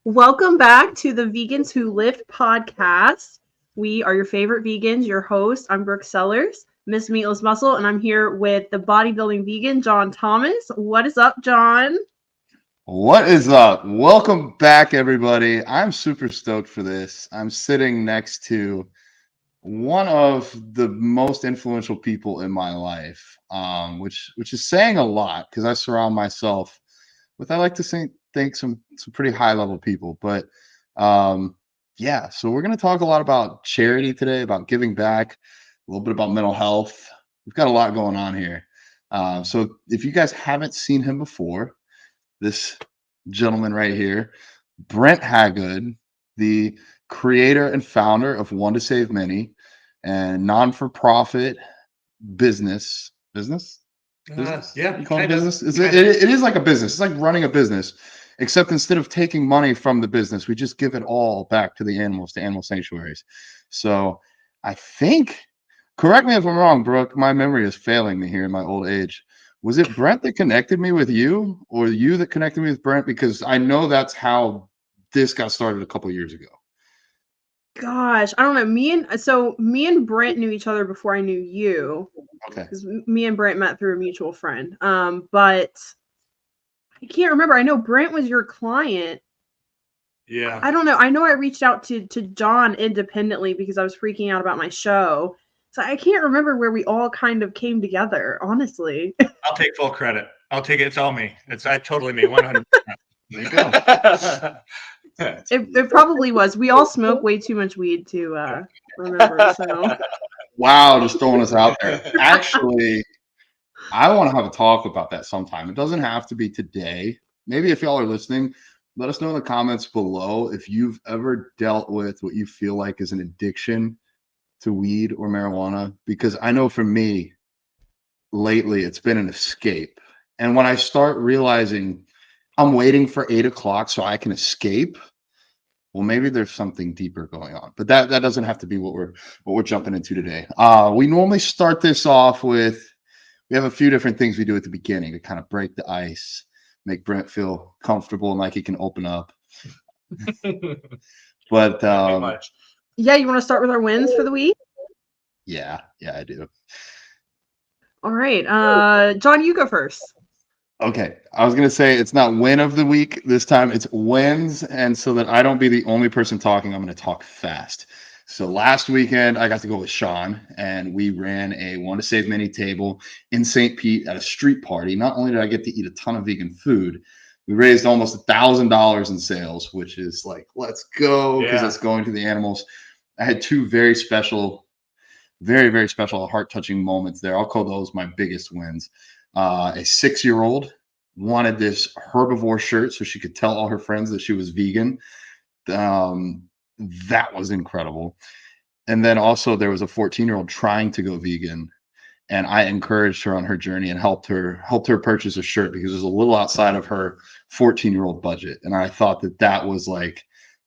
Welcome back to the Vegans Who Lift podcast. We are your favorite vegans, your host. I'm Brooke Sellers, Miss Meatless Muscle, and I'm here with the bodybuilding vegan, John Thomas. What is up, John? What is up? Welcome back, everybody. I'm super stoked for this. I'm sitting next to one of the most influential people in my life, which is saying a lot because I surround myself with, I like to think some pretty high level people. But yeah, so we're going to talk a lot about charity today, about giving back, a little bit about mental health. We've got a lot going on here. So if you guys haven't seen him before, this gentleman right here, Brent Hagood, the creator and founder of One to Save Many, and non-for-profit business. Yeah, You call it business? It is like a business. It's like running a business, except instead of taking money from the business, we just give it all back to the animals, to animal sanctuaries. So I think, correct me if I'm wrong, Brooke, my memory is failing me here in my old age. Was it Brent that connected me with you, or you that connected me with Brent? Because I know that's how this got started a couple years ago. Gosh, I don't know. Me and Brent knew each other before I knew you, Okay. because me and Brent met through a mutual friend. But I can't remember. I know Brent was your client. yeah. I don't know. I know I reached out to John independently because I was freaking out about my show. So I can't remember where we all kind of came together, honestly. I'll take full credit. I'll take it. It's all me. It's totally me, 100%. There you go. It probably was. We all smoke way too much weed to remember. So Wow, just throwing us out there. Actually, I want to have a talk about that sometime. It doesn't have to be today. Maybe if y'all are listening, let us know in the comments below if you've ever dealt with what you feel like is an addiction to weed or marijuana. Because I know for me, lately, it's been an escape. And when I start realizing I'm waiting for 8 o'clock so I can escape, well, maybe there's something deeper going on. But that doesn't have to be what we're jumping into today. We normally start this off with, we have a few different things we do at the beginning to kind of break the ice, make Brent feel comfortable and like he can open up. But much. yeah, you want to start with our wins for the week? yeah, I do. All right. John, you go first. Okay, I was gonna say it's not win of the week this time, it's wins, and so that I don't be the only person talking, I'm gonna talk fast. So last weekend I got to go with Sean, and we ran a One to Save Many table in St. Pete at a street party. Not only did I get to eat a ton of vegan food, we raised almost $1,000 in sales, which is like, let's go, because Yeah. it's going to the animals. I had two very special, very special, heart-touching moments there. I'll call those my biggest wins. A 6-year-old wanted this herbivore shirt so she could tell all her friends that she was vegan. That was incredible. And then also there was a 14-year-old trying to go vegan, and I encouraged her on her journey and helped her purchase a shirt because it was a little outside of her 14-year-old budget. And I thought that was like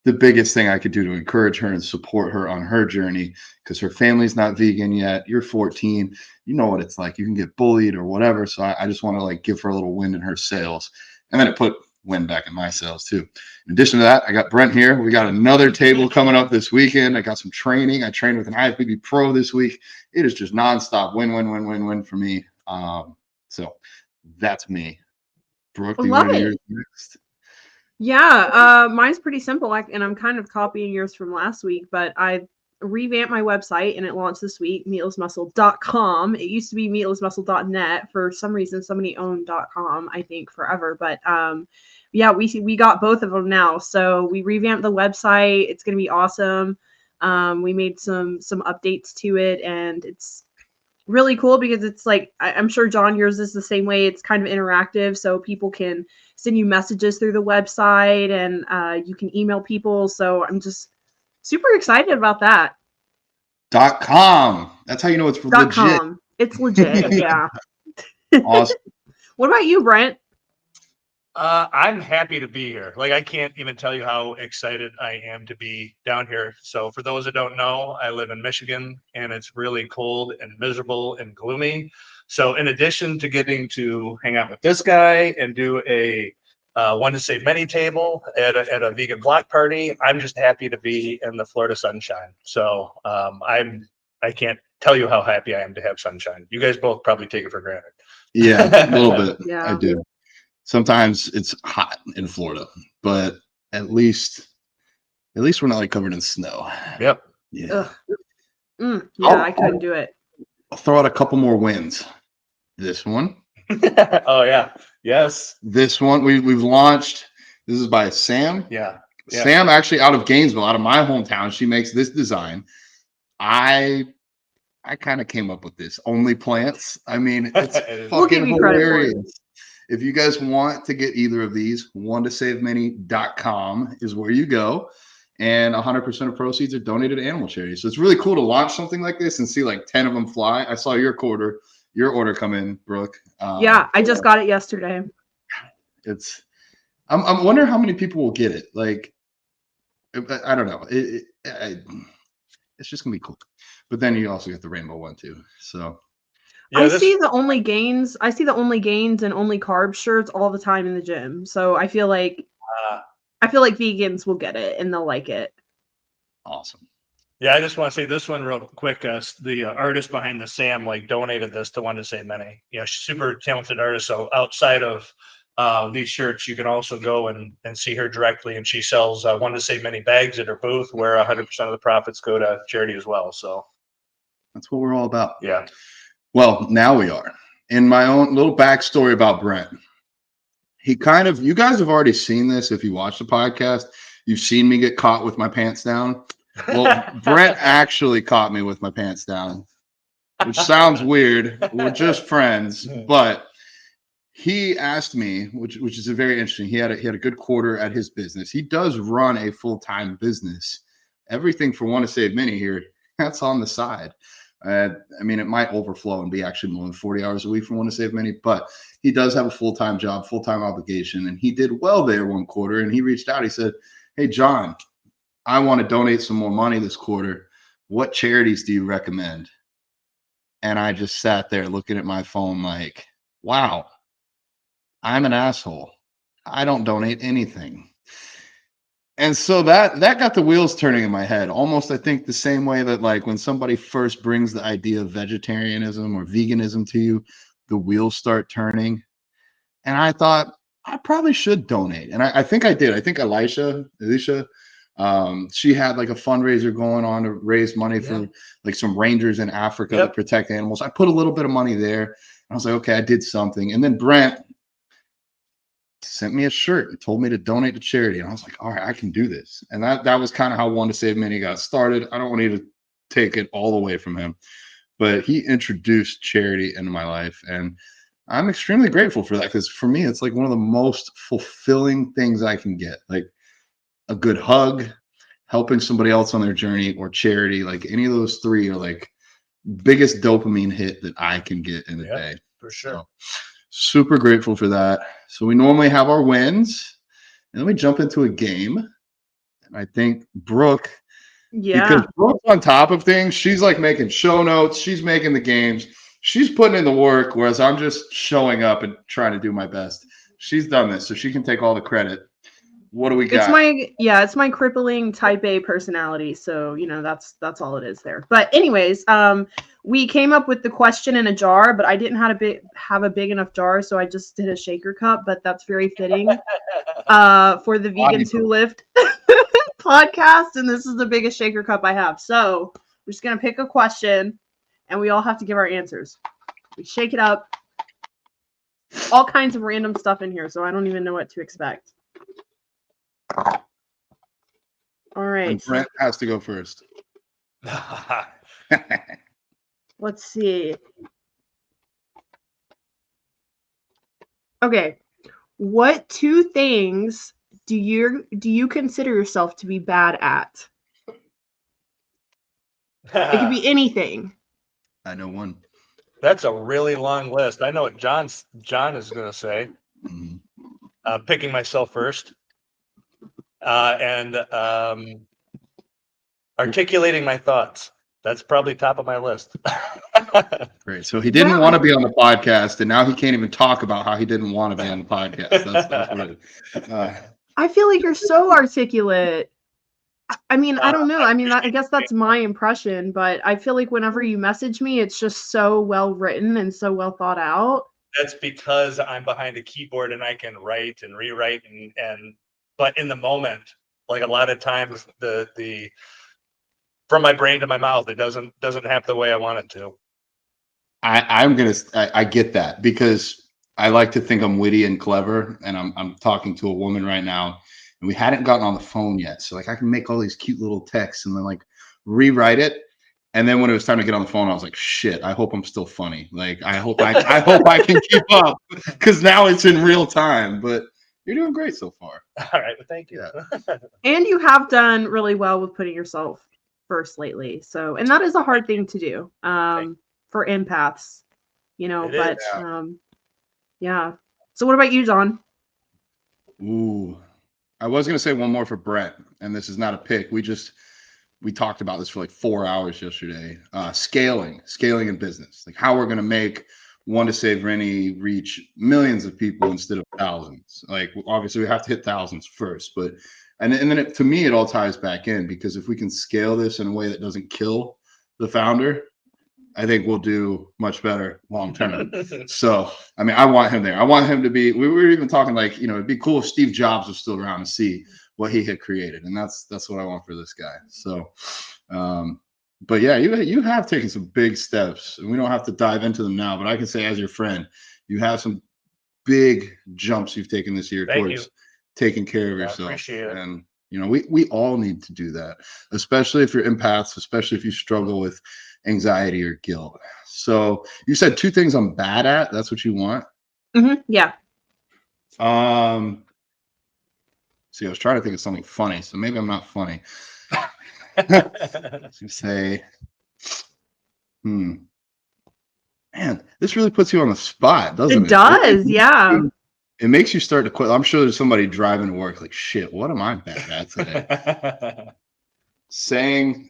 the biggest thing I could do to encourage her and support her on her journey, because her family's not vegan yet. You're 14, you know what it's like. You can get bullied or whatever. So I just want to like give her a little wind in her sails, and then it put wind back in my sails too. In addition to that, I got Brent here. We got another table coming up this weekend. I got some training. I trained with an IFBB pro this week. It is just nonstop win for me. So that's me. Brooke, I do you love want to do it. yours next? Yeah, mine's pretty simple, and I'm kind of copying yours from last week, but I revamped my website and it launched this week, meatlessmuscle.com. It used to be meatlessmuscle.net. For some reason, somebody owned .com, I think, forever. But yeah, we got both of them now. So we revamped the website. It's gonna be awesome. We made some updates to it, and it's really cool because it's like, I'm sure John, yours is the same way. It's kind of interactive, so people can send you messages through the website, and you can email people. So I'm just super excited about that. .com. That's how you know it's legit. .com. It's legit. Yeah. Awesome. What about you, Brent? I'm happy to be here. Like, I can't even tell you how excited I am to be down here. So for those that don't know, I live in Michigan, and it's really cold and miserable and gloomy. So in addition to getting to hang out with this guy and do a One to Save Many table at a vegan block party. I'm just happy to be in the Florida sunshine. So I can't tell you how happy I am to have sunshine. You guys both probably take it for granted. Yeah, a little bit. Yeah. I do. Sometimes it's hot in Florida, but at least we're not like covered in snow. Yep. Yeah. Yeah, I couldn't do it. I'll throw out a couple more wins. This one. Oh yeah. Yes. This one we've launched. This is by Sam. Yeah. Sam, actually out of Gainesville, out of my hometown. She makes this design. I kind of came up with this. Only plants. I mean, it's We'll give fucking you credit for it. hilarious. If you guys want to get either of these, onetosavemany.com is where you go. And 100% of proceeds are donated to animal charities. So it's really cool to launch something like this and see like 10 of them fly. I saw your order come in, Brooke. Yeah, I just got it yesterday. I'm wondering how many people will get it. Like, I don't know. It's just gonna be cool. But then you also get the rainbow one too. So yeah, I see the only gains and only carb shirts all the time in the gym. So I feel like vegans will get it and they'll like it. Awesome. Yeah, I just want to say this one real quick. The artist behind the Sam donated this to One to Save Many. She's super talented artist. So outside of these shirts, you can also go and see her directly, and she sells One to Save Many bags at her booth, where 100% of the profits go to charity as well. So that's what we're all about. Yeah. Well, now we are. In my own little backstory about Brent, you guys have already seen this if you watch the podcast. You've seen me get caught with my pants down. Well, Brent actually caught me with my pants down, which sounds weird. We're just friends, but he asked me, which is a very interesting. He had a good quarter at his business. He does run a full-time business. Everything for One to Save Many here, that's on the side. I mean, it might overflow and be actually more than 40 hours a week for One to Save Many, but he does have a full-time job, full-time obligation, and he did well there one quarter. And he reached out. He said, "Hey, John, I want to donate some more money this quarter. What charities do you recommend?" And I just sat there looking at my phone like, wow, I'm an asshole. I don't donate anything. And so that got the wheels turning in my head. Almost, I think, the same way that like when somebody first brings the idea of vegetarianism or veganism to you, the wheels start turning. And I thought I probably should donate. And I think I did. I think Alicia, she had like a fundraiser going on to raise money for like some rangers in Africa that protect animals. I put a little bit of money there. And I was like, okay, I did something. And then Brent sent me a shirt and told me to donate to charity. And I was like, all right, I can do this. And that was kind of how One to Save Many got started. I don't want you to take it all away from him, but he introduced charity into my life. And I'm extremely grateful for that, because for me, it's like one of the most fulfilling things I can get. Like a good hug, helping somebody else on their journey, or charity. Like any of those three are like biggest dopamine hit that I can get in a day. For sure. So, super grateful for that. So we normally have our wins, and then we jump into a game. And I think Brooke, because Brooke's on top of things, she's like making show notes, she's making the games, she's putting in the work, whereas I'm just showing up and trying to do my best. She's done this, so she can take all the credit. What do we got? It's my crippling type A personality. So, that's all it is there. But anyways, we came up with the question in a jar, but I didn't have a big enough jar. So I just did a shaker cup, but that's very fitting for the Vegans Who Lift podcast. And this is the biggest shaker cup I have. So we're just going to pick a question and we all have to give our answers. We shake it up. All kinds of random stuff in here. So I don't even know what to expect. All right. And Brent has to go first. Let's see. Okay. What two things do you consider yourself to be bad at? It could be anything. I know one. That's a really long list. I know what John is going to say. Mm-hmm. Picking myself first. And articulating my thoughts. That's probably top of my list. Great. So he didn't want to be on the podcast, and now he can't even talk about how he didn't want to be on the podcast. That's what it is. I feel like you're so articulate. I mean, I don't know. I mean, I guess that's my impression, but I feel like whenever you message me, it's just so well written and so well thought out. That's because I'm behind a keyboard and I can write and rewrite but in the moment, like a lot of times the from my brain to my mouth, it doesn't happen the way I want it to. I get that, because I like to think I'm witty and clever, and I'm talking to a woman right now, and we hadn't gotten on the phone yet. So like I can make all these cute little texts and then like rewrite it. And then when it was time to get on the phone, I was like, shit, I hope I'm still funny. Like I hope I hope I can keep up, because now it's in real time. But you're doing great so far. All right, well, thank you. Yeah. And you have done really well with putting yourself first lately. So, and that is a hard thing to do for empaths, you know, but yeah. So what about you, John? Ooh, I was going to say one more for Brent, and this is not a pick. We talked about this for like 4 hours yesterday. Scaling in business, like how we're going to make One to Save Rennie reach millions of people instead of thousands. Like obviously we have to hit thousands first, but and then to me it all ties back in, because if we can scale this in a way that doesn't kill the founder, I think we'll do much better long term. So, I mean, I want him there. I want him to be. We were even talking like, it'd be cool if Steve Jobs was still around to see what he had created, and that's what I want for this guy. So, but yeah, you have taken some big steps, and we don't have to dive into them now. But I can say, as your friend, you have some big jumps you've taken this year towards taking care of yourself. I appreciate it. And we all need to do that, especially if you're empaths, especially if you struggle with anxiety or guilt. So you said 2 things I'm bad at. That's what you want? Mm-hmm. Yeah. See, I was trying to think of something funny, so maybe I'm not funny. You say, man, this really puts you on the spot, doesn't it? It does, yeah. It makes you start to quit. I'm sure there's somebody driving to work like, shit, what am I bad at today? Saying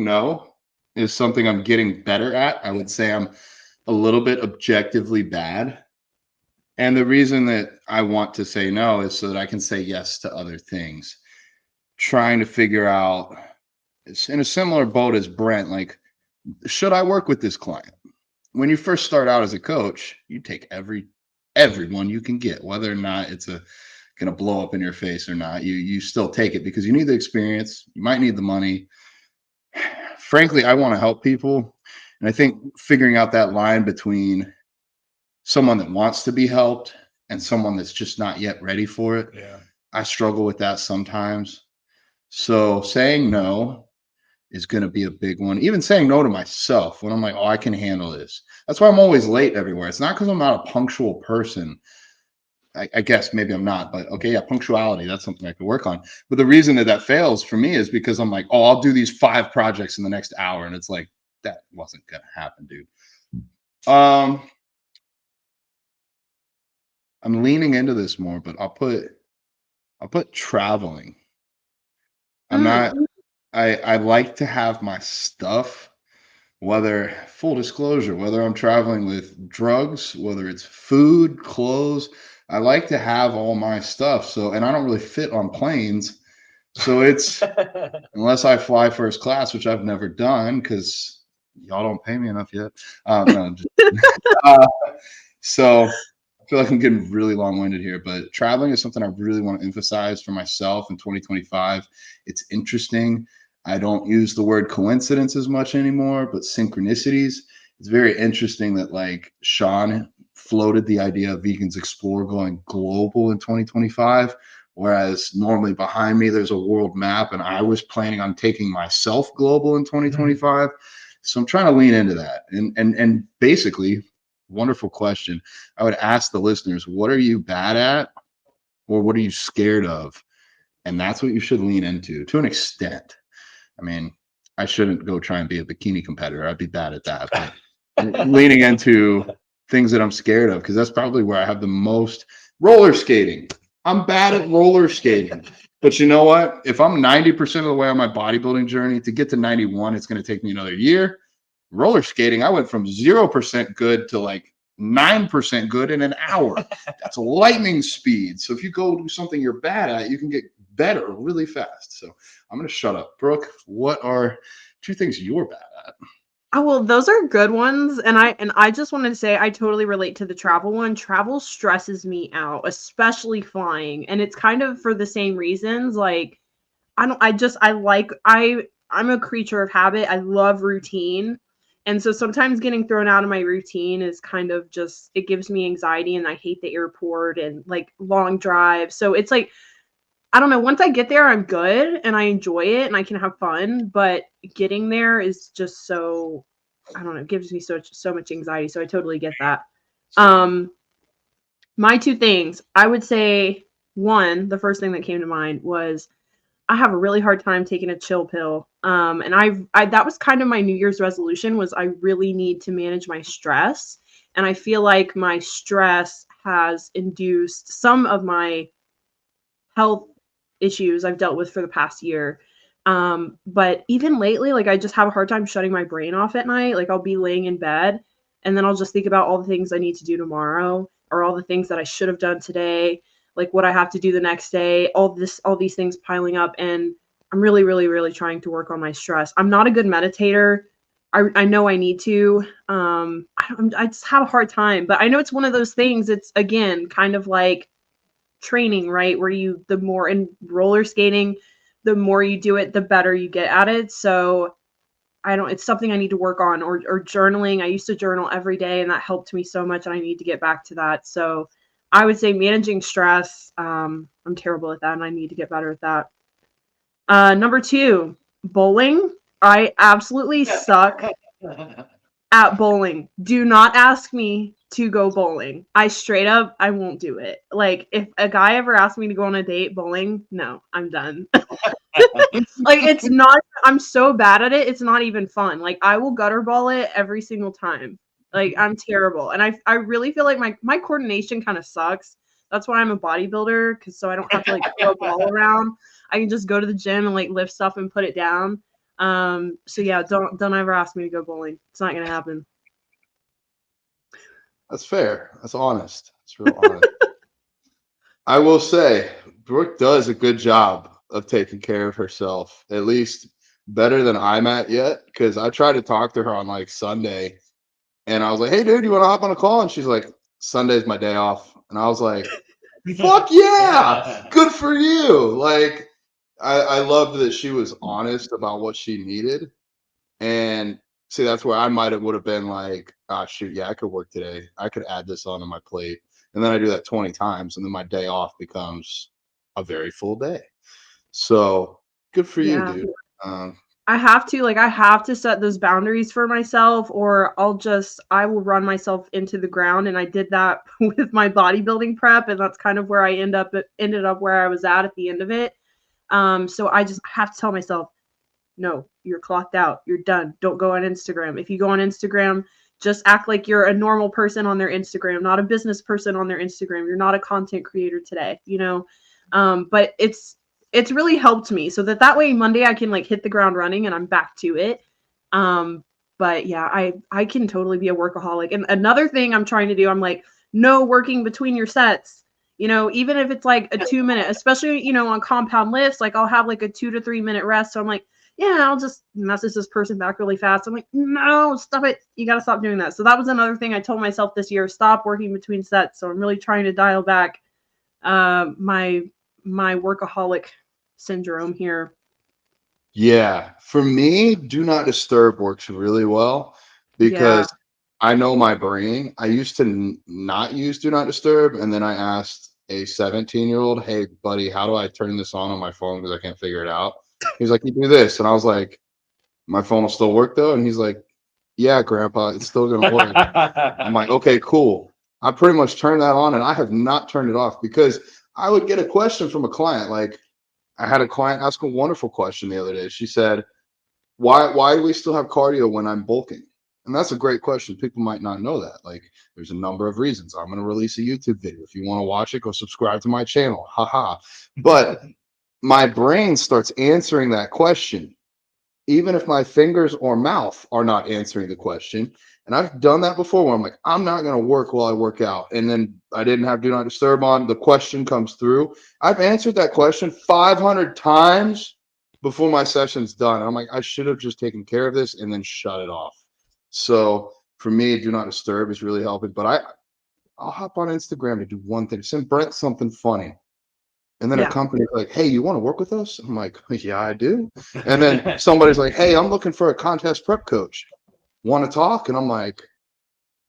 no is something I'm getting better at. I would say I'm a little bit objectively bad. And the reason that I want to say no is so that I can say yes to other things. Trying to figure out, it's in a similar boat as Brent, like, should I work with this client? When you first start out as a coach, you take everyone you can get, whether or not it's gonna blow up in your face or not. You still take it because you need the experience. You might need the money. Frankly, I want to help people. And I think figuring out that line between someone that wants to be helped and someone that's just not yet ready for it. Yeah. I struggle with that sometimes. So saying no is going to be a big one. Even saying no to myself when I'm like, oh, I can handle this. That's why I'm always late everywhere. It's not because I'm not a punctual person. I guess maybe I'm not, but okay, yeah, punctuality, that's something I could work on. But the reason that fails for me is because I'm like, oh, I'll do these 5 projects in the next hour. And it's like, that wasn't going to happen, dude. I'm leaning into this more, but I'll put traveling. I like to have my stuff, whether full disclosure, whether I'm traveling with drugs, whether it's food, clothes, I like to have all my stuff. So, and I don't really fit on planes. So it's, unless I fly first class, which I've never done because y'all don't pay me enough yet. So I feel like I'm getting really long-winded here, but traveling is something I really want to emphasize for myself in 2025. It's interesting. I don't use the word coincidence as much anymore, but synchronicities. It's very interesting that like Sean floated the idea of Vegans Explore going global in 2025, whereas normally behind me there's a world map, and I was planning on taking myself global in 2025. So I'm trying to lean into that. And basically, wonderful question. I would ask the listeners, what are you bad at, or what are you scared of? And that's what you should lean into to an extent. I mean, I shouldn't go try and be a bikini competitor. I'd be bad at that. But leaning into things that I'm scared of, because that's probably where I have the most. Roller skating. I'm bad at roller skating. But you know what? If I'm 90% of the way on my bodybuilding journey, to get to 91, it's going to take me another year. roller skating, I went from 0% good to like 9% good in an hour. That's lightning speed. So if you go do something you're bad at, you can get better really fast. So I'm going to shut up. Brooke, what are 2 things you're bad at? Oh, well, those are good ones. And I just wanted to say I totally relate to the travel one. Travel stresses me out, especially flying. And it's kind of for the same reasons. Like I'm a creature of habit. I love routine. And so sometimes getting thrown out of my routine is kind of just, it gives me anxiety, and I hate the airport and like long drives. So it's like, I don't know, once I get there, I'm good and I enjoy it and I can have fun, but getting there is just so, I don't know, it gives me so much anxiety. So I totally get that. My 2 things, I would say, one, the first thing that came to mind was I have a really hard time taking a chill pill. And I that was kind of my New Year's resolution, was I really need to manage my stress. And I feel like my stress has induced some of my health issues I've dealt with for the past year. But even lately, like I just have a hard time shutting my brain off at night. Like I'll be laying in bed and then I'll just think about all the things I need to do tomorrow, or all the things that I should have done today, like what I have to do the next day, all these things piling up. And I'm really, really, really trying to work on my stress. I'm not a good meditator. I know I need to. I just have a hard time, but I know it's one of those things. It's again kind of like training, right? Where the more in roller skating, the more you do it, the better you get at it. So it's something I need to work on, or journaling. I used to journal every day and that helped me so much, and I need to get back to that. So I would say managing stress. I'm terrible at that and I need to get better at that. Number 2, bowling. I absolutely suck at bowling. Do not ask me to go bowling. I straight up, I won't do it. Like if a guy ever asked me to go on a date bowling, no, I'm done. Like it's not, I'm so bad at it. It's not even fun. Like I will gutter ball it every single time. Like I'm terrible. And I really feel like my coordination kind of sucks. That's why I'm a bodybuilder, cuz so I don't have to like throw a ball around. I can just go to the gym and like lift stuff and put it down. So yeah, don't ever ask me to go bowling. It's not gonna happen. That's fair. That's honest. That's real honest. I will say, Brooke does a good job of taking care of herself, at least better than I'm at yet. Because I tried to talk to her on like Sunday, and I was like, "Hey, dude, you want to hop on a call?" And she's like, "Sunday's my day off." And I was like, "Fuck yeah, good for you!" Like, I loved that she was honest about what she needed. And see, that's where I would have been like, "Ah, shoot, yeah, I could work today. I could add this onto my plate." And then I do that 20 times, and then my day off becomes a very full day. So good for you, Yeah. dude. Um, I have to set those boundaries for myself, or I will run myself into the ground. And I did that with my bodybuilding prep. And that's kind of where I ended up where I was at the end of it. So I just have to tell myself, no, you're clocked out. You're done. Don't go on Instagram. If you go on Instagram, just act like you're a normal person on their Instagram, not a business person on their Instagram. You're not a content creator today, you know? But it's really helped me so that way Monday I can like hit the ground running and I'm back to it. But yeah, I can totally be a workaholic. And another thing I'm trying to do, I'm like, no working between your sets. You know, even if it's like a 2-minute, especially, you know, on compound lifts, like I'll have like a 2 to 3 minute rest. So I'm like, yeah, I'll just message this person back really fast. I'm like, no, stop it. You got to stop doing that. So that was another thing I told myself this year, stop working between sets. So I'm really trying to dial back my workaholic syndrome here. yeah, for me, do not disturb works really well Yeah. because I know my brain. I used to not use do not disturb, and then I asked a 17-year-old, "Hey, buddy, how do I turn this on my phone because I can't figure it out?" He's like, "You do this," and I was like, "My phone will still work though," and he's like, "Yeah, Grandpa, it's still gonna work." I'm like, "Okay, cool." I pretty much turned that on, and I have not turned it off because I would get a question from a client. Like, I had a client ask a wonderful question the other day. She said, why do we still have cardio when I'm bulking?" And that's a great question. People might not know that. Like, there's a number of reasons. I'm going to release a YouTube video. If you want to watch it, go subscribe to my channel. Haha. But my brain starts answering that question even if my fingers or mouth are not answering the question. And I've done that before where I'm like, I'm not going to work while I work out. And then I didn't have do not disturb on. The question comes through. I've answered that question 500 times before my session's done. I'm like, I should have just taken care of this and then shut it off. So for me, do not disturb is really helping. But I'll hop on Instagram to do one thing, send Brent something funny. And then a company's like, hey, you want to work with us? I'm like, yeah, I do. And then somebody's like, hey, I'm looking for a contest prep coach. Want to talk? And I'm like,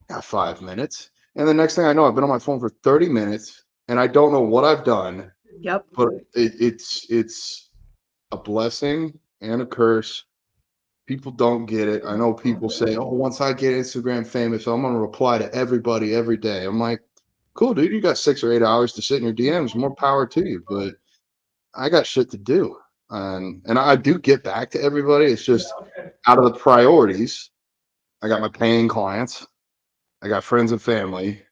got 5 minutes. And the next thing I know, I've been on my phone for 30 minutes and I don't know what I've done. Yep. But it's a blessing and a curse. People don't get it. I know people say, oh, once I get Instagram famous, I'm going to reply to everybody every day. I'm like, cool, dude. You got 6 or 8 hours to sit in your DMs. More power to you. But I got shit to do. And I do get back to everybody. It's just out of the priorities. I got my paying clients. I got friends and family.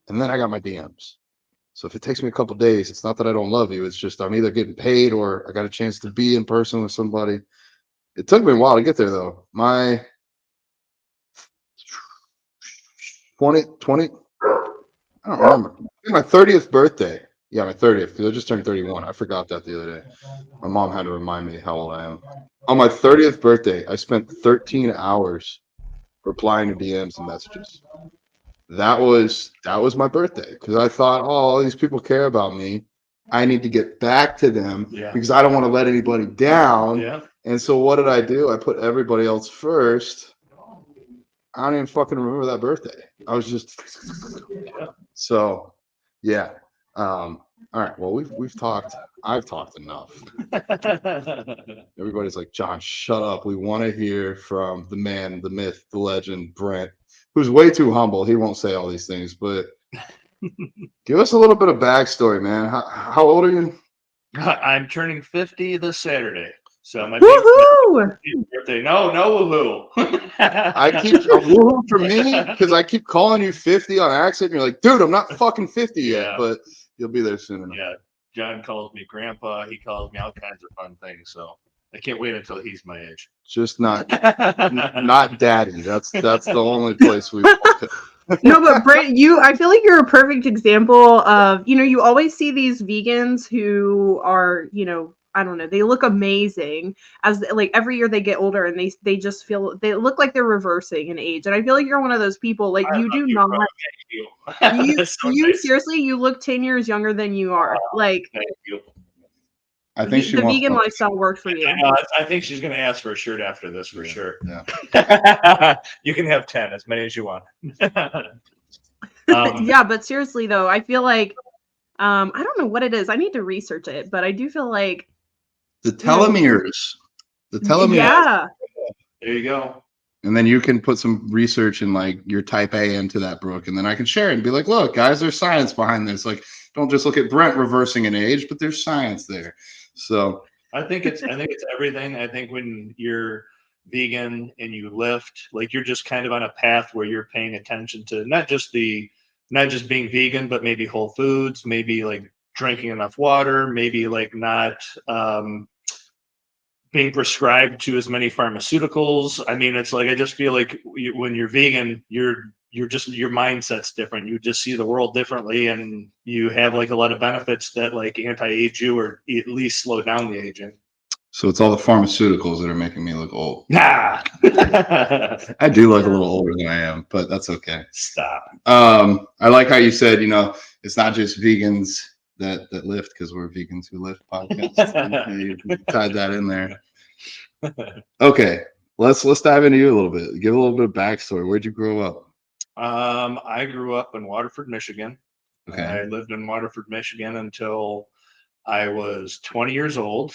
And then I got my DMs. So if it takes me a couple days, it's not that I don't love you. It's just I'm either getting paid or I got a chance to be in person with somebody. It took me a while to get there, though. My 20, I don't remember. My 30th birthday. Yeah, my 30th, because I just turned 31. I forgot that the other day. My mom had to remind me how old I am. On my 30th birthday, I spent 13 hours replying to DMs and messages. That was my birthday because I thought, oh, all these people care about me. I need to get back to them because I don't want to let anybody down. Yeah. And so what did I do? I put everybody else first. I don't even fucking remember that birthday. I was just so yeah. All right. Well, we've talked. I've talked enough. Everybody's like, John, shut up. We want to hear from the man, the myth, the legend, Brent, who's way too humble. He won't say all these things, but give us a little bit of backstory, man. How old are you? I'm turning 50 this Saturday. So my Woohoo! birthday. No woohoo. I keep a woohoo for me because I keep calling you 50 on accident. You're like, dude, I'm not fucking 50 yet, but you'll be there soon enough. Yeah. John calls me grandpa. He calls me all kinds of fun things. So I can't wait until he's my age. Just not daddy. That's the only place we want. No, but Brent, I feel like you're a perfect example of, you always see these vegans who are, I don't know, they look amazing as like every year they get older and they just feel, they look like they're reversing in age. And I feel like you're one of those people, like you do not, you seriously, you look 10 years younger than you are. Like, thank you. I think the vegan lifestyle worked for you. I think she's going to ask for a shirt after this for sure. Yeah. You can have 10, as many as you want. Yeah, but seriously though, I feel like I don't know what it is. I need to research it, but I do feel like the telomeres. Yeah. There you go. And then you can put some research in like your type A into that, Brooke, and then I can share it and be like, look, guys, there's science behind this. Like, don't just look at Brent reversing an age, but there's science there. So I think it's everything. I think when you're vegan and you lift, like you're just kind of on a path where you're paying attention to not just being vegan, but maybe whole foods, maybe like drinking enough water, maybe like not being prescribed to as many pharmaceuticals. I mean, it's like I just feel like when you're vegan, you're just your mindset's different. You just see the world differently, and you have like a lot of benefits that like anti-age you or at least slow down the aging. So it's all the pharmaceuticals that are making me look old. Nah. I do look a little older than I am, but that's okay. Stop. I like how you said, it's not just vegans that lift because we're vegans who lift podcast. You tied that in there. Okay, let's dive into you a little bit. Give a little bit of backstory. Where'd you grow up? I grew up in Waterford, Michigan. Okay. I lived in Waterford, Michigan until I was 20 years old.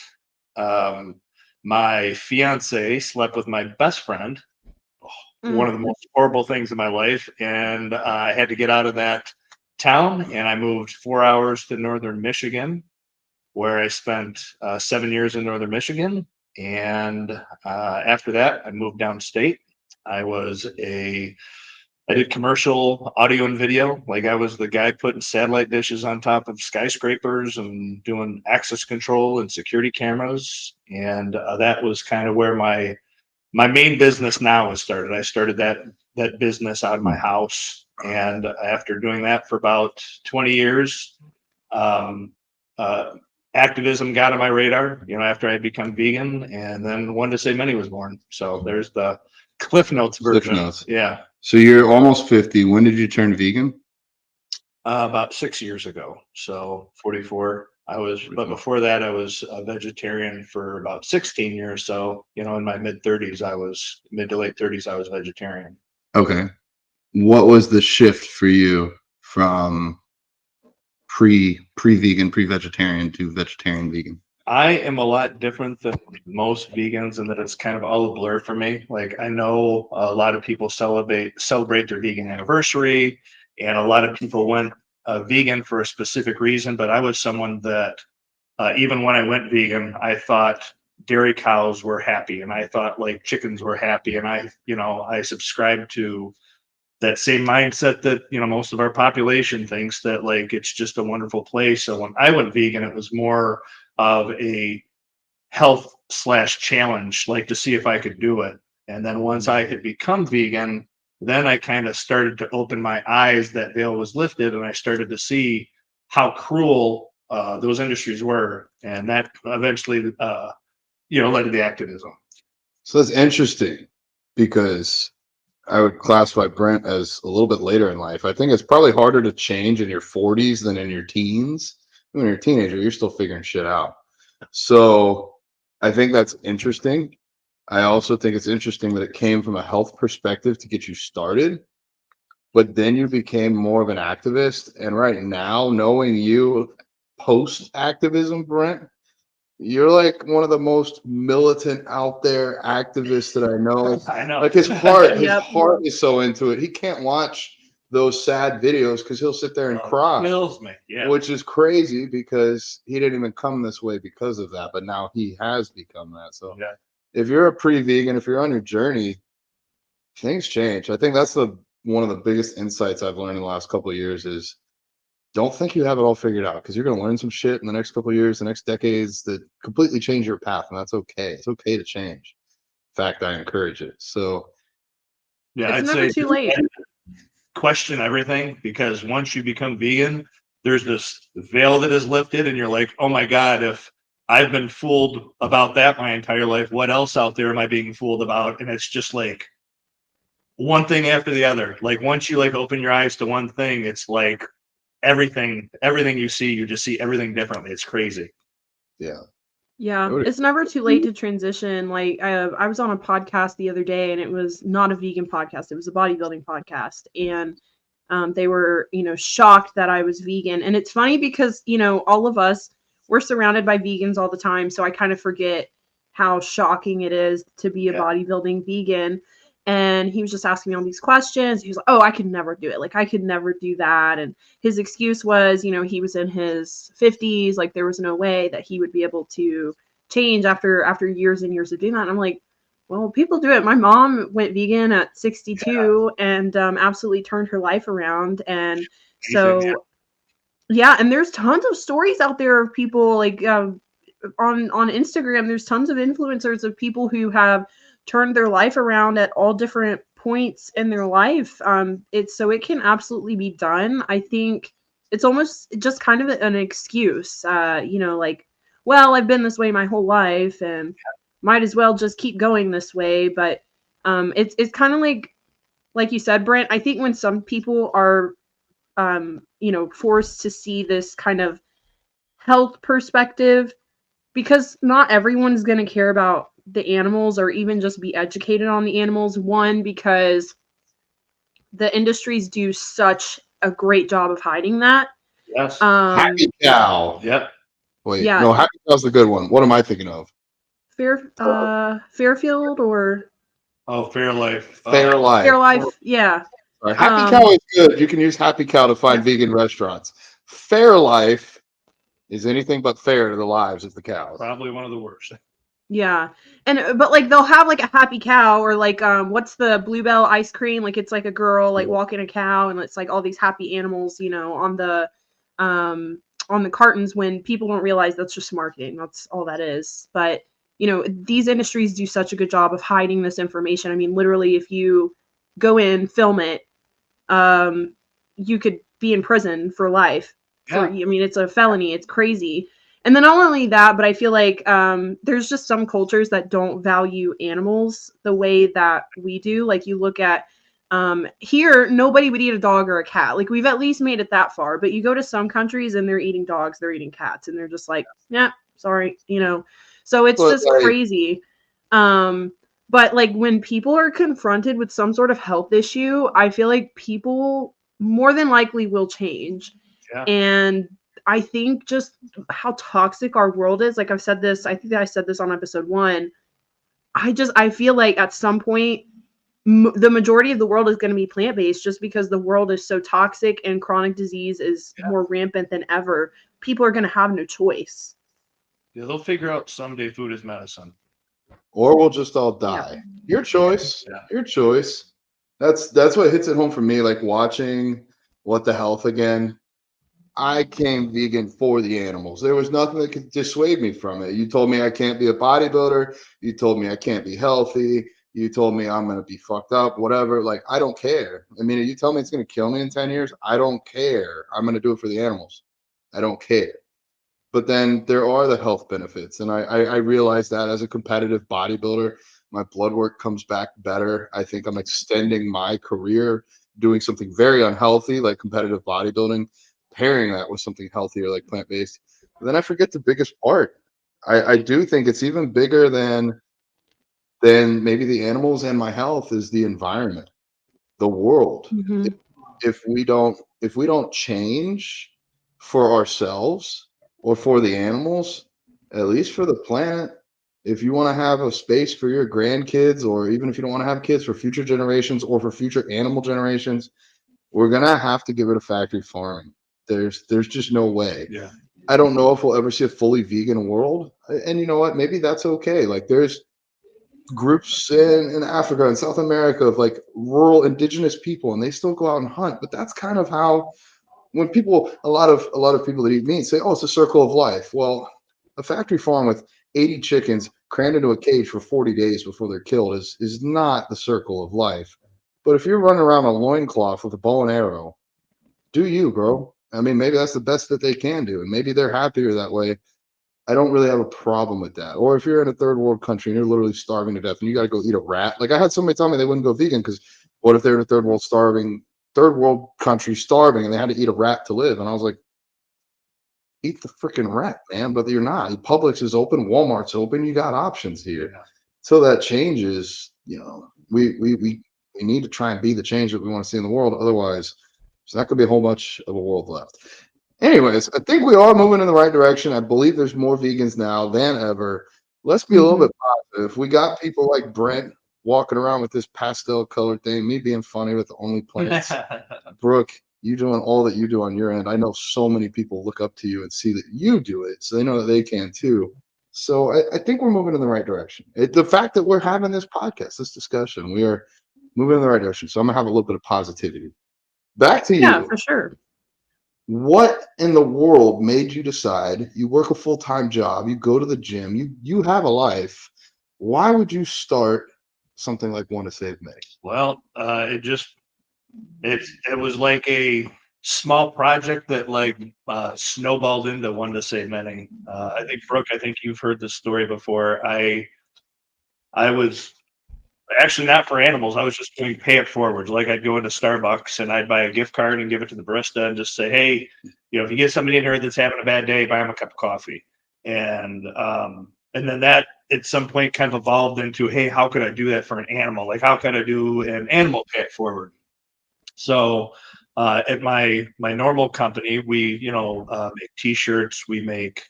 My fiance slept with my best friend. One of the most horrible things in my life. And I had to get out of that town, and I moved 4 hours to northern Michigan, where I spent 7 years in northern Michigan. And after that, I moved downstate. I did commercial audio and video. Like I was the guy putting satellite dishes on top of skyscrapers and doing access control and security cameras. And that was kind of where my my main business now has started. I started that business out of my house, and after doing that for about 20 years, um, activism got on my radar. After I had become vegan, and then One to Say Many was born. So there's the Cliff Notes version. Cliff Notes. Yeah. So you're almost 50. When did you turn vegan? About 6 years ago. So 44. But before that, I was a vegetarian for about 16 years. So, in my mid to late 30s, I was vegetarian. Okay. What was the shift for you from pre-vegan, pre-vegetarian to vegetarian vegan? I am a lot different than most vegans in that it's kind of all a blur for me. Like, I know a lot of people celebrate their vegan anniversary, and a lot of people went vegan for a specific reason. But I was someone that even when I went vegan, I thought dairy cows were happy, and I thought like chickens were happy, and I subscribed to that same mindset that most of our population thinks, that like it's just a wonderful place. So when I went vegan, it was more of a health/challenge, like to see if I could do it. And then once I had become vegan, then I kind of started to open my eyes. That veil was lifted, and I started to see how cruel those industries were, and that eventually led to the activism. So that's interesting, because I would classify Brent as a little bit later in life. I think it's probably harder to change in your 40s than in your teens. When you're a teenager, you're still figuring shit out. So I think that's interesting. I also think it's interesting that it came from a health perspective to get you started, but then you became more of an activist. And right now, knowing you post activism, Brent, you're like one of the most militant out there activists that I know. I know. Like his heart Yep. is so into it. He can't watch those sad videos because he'll sit there and cry, Kills me. Yeah. which is crazy because he didn't even come this way because of that. But now he has become that. So Yeah. if you're a pre-vegan, if you're on your journey, things change. I think that's one of the biggest insights I've learned in the last couple of years is don't think you have it all figured out, because you're going to learn some shit in the next couple of years, the next decades, that completely change your path. And that's okay. It's okay to change. In fact, I encourage it. So Yeah, It's I'd never say too late. question everything, because once you become vegan, there's this veil that is lifted, and you're like, oh my God, if I've been fooled about that my entire life, what else out there am I being fooled about? And it's just like one thing after the other. Like once you like open your eyes to one thing, it's like everything you see, you just see everything differently. It's crazy. yeah. Yeah, it's never too late to transition. Like I was on a podcast the other day, and it was not a vegan podcast; it was a bodybuilding podcast, and they were, shocked that I was vegan. And it's funny because all of us, we're surrounded by vegans all the time, so I kind of forget how shocking it is to be a bodybuilding vegan. And he was just asking me all these questions. He was like, "Oh, I could never do it. Like, I could never do that." And his excuse was, he was in his 50s. Like, there was no way that he would be able to change after years and years of doing that. And I'm like, well, people do it. My mom went vegan at 62 and absolutely turned her life around. And so, yeah, and there's tons of stories out there of people like on Instagram. There's tons of influencers of people who have turned their life around at all different points in their life. It can absolutely be done. I think it's almost just kind of an excuse, like, well, I've been this way my whole life and might as well just keep going this way. But it's kind of like you said, Brent. I think when some people are forced to see this kind of health perspective, because not everyone's going to care about the animals or even just be educated on the animals. One, because the industries do such a great job of hiding that. Yes. Happy Cow. Yep. Wait, Yeah. no, Happy Cow's the good one. What am I thinking of? Fairfield or Fairlife. Fairlife. Fairlife. Yeah. Sorry, Happy Cow is good. You can use Happy Cow to find vegan restaurants. Fairlife is anything but fair to the lives of the cows. Probably one of the worst. Yeah. But like they'll have like a Happy Cow or like what's the Bluebell ice cream? Like it's like a girl like walking a cow, and it's like all these happy animals, on the cartons, when people don't realize that's just marketing. That's all that is. But you know, these industries do such a good job of hiding this information. I mean, literally, if you go in, film it, you could be in prison for life. I mean, it's a felony. It's crazy. And then not only that, but I feel like there's just some cultures that don't value animals the way that we do. Like you look at here, nobody would eat a dog or a cat. Like we've at least made it that far. But you go to some countries and they're eating dogs, they're eating cats, and they're just like, yeah, sorry, you know. So it's just crazy. But like when people are confronted with some sort of health issue, I feel like people more than likely will change. And I think just how toxic our world is, like I've said this, I think I said this on episode 1. I feel like at some point the majority of the world is going to be plant-based just because the world is so toxic and chronic disease is more rampant than ever. People are going to have no choice. Yeah, they'll figure out someday food is medicine. Or we'll just all die. Your choice. Your choice. That's what hits it home for me. Like watching What the Health again. I came vegan for the animals. There was nothing that could dissuade me from it. You told me I can't be a bodybuilder. You told me I can't be healthy. You told me I'm going to be fucked up, whatever. Like, I don't care. I mean, if you tell me it's going to kill me in 10 years, I don't care. I'm going to do it for the animals. I don't care. But then there are the health benefits. And I realize that as a competitive bodybuilder, my blood work comes back better. I think I'm extending my career doing something very unhealthy like competitive bodybuilding, pairing that with something healthier like plant-based. But then I forget the biggest part. I do think it's even bigger than maybe the animals and my health is the environment, the world. Mm-hmm. If we don't change for ourselves or for the animals, at least for the planet, if you want to have a space for your grandkids, or even if you don't want to have kids, for future generations or for future animal generations, we're gonna have to get rid of factory farming. There's just no way. Yeah. I don't know if we'll ever see a fully vegan world. And you know what? Maybe that's okay. Like there's groups in Africa and South America of like rural indigenous people, and they still go out and hunt. But that's kind of how when people a lot of people that eat meat say, oh, it's a circle of life. Well, a factory farm with 80 chickens crammed into a cage for 40 days before they're killed is not the circle of life. But if you're running around a loincloth with a bow and arrow, do you, bro? I mean, maybe that's the best that they can do, and maybe they're happier that way. I don't really have a problem with that. Or if you're in a third world country and you're literally starving to death and you got to go eat a rat. Like I had somebody tell me they wouldn't go vegan because what if they're in a third world country starving and they had to eat a rat to live? And I was like, eat the freaking rat, man. But you're not. Publix is open, Walmart's open. You got options here. Yeah. So that changes. You know, we need to try and be the change that we want to see in the world. Otherwise, there's not going to be a whole bunch of a world left. Anyways, I think we are moving in the right direction. I believe there's more vegans now than ever. Let's be a little bit positive. We got people like Brent walking around with this pastel colored thing, me being funny with the only plants. Brooke, you doing all that you do on your end. I know so many people look up to you and see that you do it, so they know that they can too. So I think we're moving in the right direction. The fact that we're having this podcast, this discussion, we are moving in the right direction. So I'm gonna have a little bit of positivity. Back to you. Yeah, for sure. What in the world made you decide you work a full-time job, you go to the gym, you have a life? Why would you start something like Want to Save Meg? Well, it was like a small project that like snowballed into One to Save Many. I think Brooke, I think you've heard this story before. I was actually not for animals. I was just doing pay it forward. Like I'd go into Starbucks and I'd buy a gift card and give it to the barista and just say, hey, you know, if you get somebody in here that's having a bad day, buy them a cup of coffee. And then that at some point kind of evolved into, hey, how could I do that for an animal? Like how could I do an animal pay it forward? So at my normal company, we, make t-shirts, we make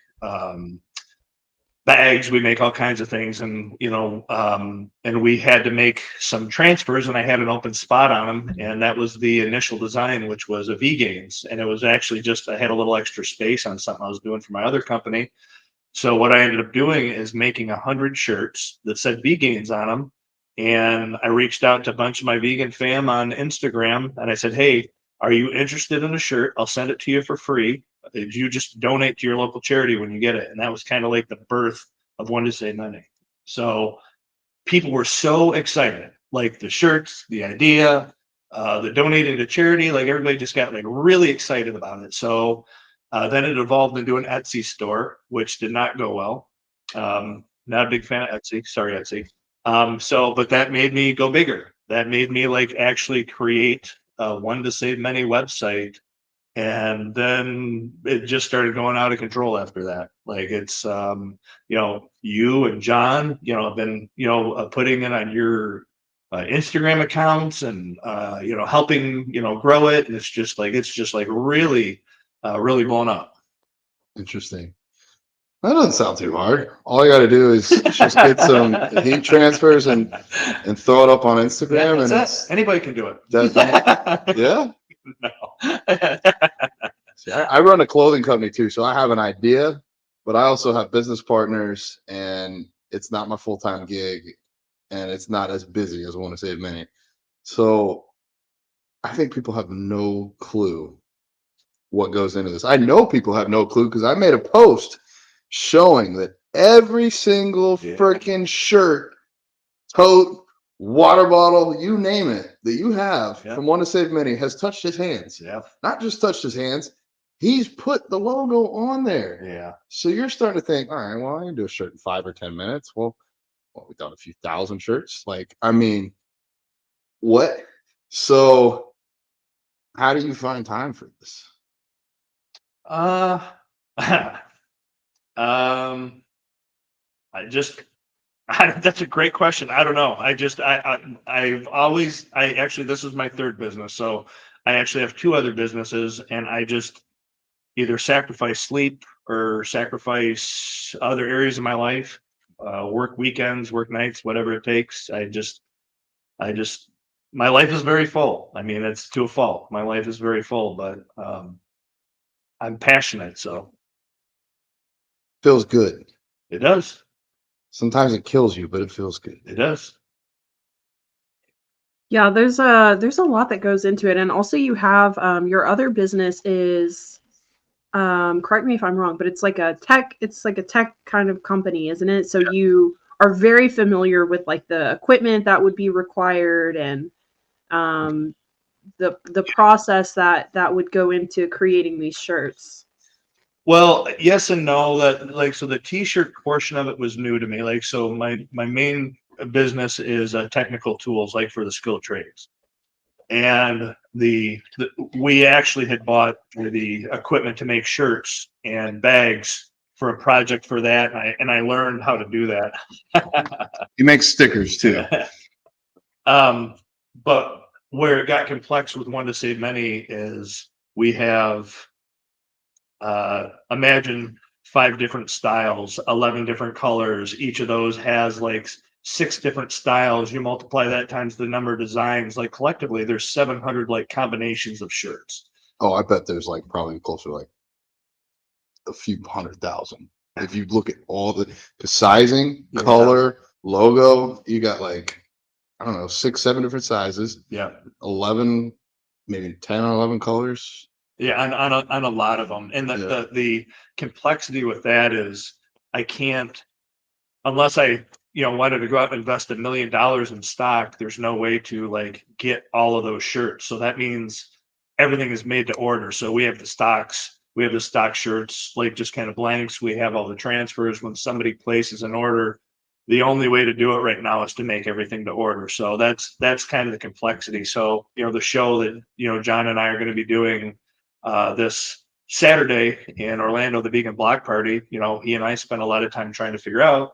bags, we make all kinds of things. And, and we had to make some transfers and I had an open spot on them. And that was the initial design, which was a Vegans. And it was actually just, I had a little extra space on something I was doing for my other company. So what I ended up doing is making 100 shirts that said Vegans on them. And I reached out to a bunch of my vegan fam on Instagram and I said, hey, are you interested in a shirt? I'll send it to you for free. You just donate to your local charity when you get it. And that was kind of like the birth of One to Save Many. So people were so excited, like the shirts, the idea, the donating to charity, like everybody just got like really excited about it. So then it evolved into an Etsy store, which did not go well. Not a big fan of Etsy. Sorry, Etsy. But that made me go bigger. That made me like actually create a One to Save Many website. And then it just started going out of control after that. Like it's, you and John, have been, putting it on your Instagram accounts and, helping, grow it. And it's just like really, really blown up. Interesting. That doesn't sound too hard. All I got to do is just get some heat transfers and throw it up on Instagram, and anybody can do it. Yeah. No. See, I run a clothing company too, so I have an idea, but I also have business partners, and it's not my full-time gig, and it's not as busy as I Want to Save Many. So I think people have no clue what goes into this. I know people have no clue because I made a post showing that every single freaking shirt, tote, water bottle, you name it, that you have from Want to Save Many has touched his hands. Yeah. Not just touched his hands, he's put the logo on there. Yeah. So you're starting to think, all right, well, I can do a shirt in 5 or 10 minutes. Well, we've done a few thousand shirts. Like, I mean, what? So how do you find time for this? That's a great question. I don't know. This is my third business. So I actually have 2 other businesses, and I just either sacrifice sleep or sacrifice other areas of my life, work weekends, work nights, whatever it takes. My life is very full. I mean, it's to a fault. My life is very full, but I'm passionate. So Feels good. it does. Sometimes it kills you, but it feels good. It does. Yeah, there's a lot that goes into it, and also you have your other business is correct me if I'm wrong, but it's like a tech kind of company, isn't it? So you are very familiar with like the equipment that would be required and the process that would go into creating these shirts. Well, yes and no. So the t-shirt portion of it was new to me. Like, so my main business is technical tools, like for the skilled trades. And we actually had bought the equipment to make shirts and bags for a project for that, and I learned how to do that. You make stickers too. But where it got complex with One to Save Many is we have imagine 5 different styles, 11 different colors. Each of those has like 6 different styles. You multiply that times the number of designs. Like collectively, there's 700 like combinations of shirts. Oh, I bet there's like probably closer to like a few 100,000. If you look at all the sizing, color, logo, you got like, I don't know, 6, 7 different sizes. Yeah. 11, maybe 10 or 11 colors. Yeah, on a lot of them. And the complexity with that is I can't, unless I wanted to go out and invest $1 million in stock, there's no way to like get all of those shirts. So that means everything is made to order. So we have the stock shirts, like just kind of blanks. We have all the transfers. When somebody places an order, the only way to do it right now is to make everything to order. So that's kind of the complexity. So, the show that, John and I are going to be doing this Saturday in Orlando, the vegan block party, he and I spent a lot of time trying to figure out,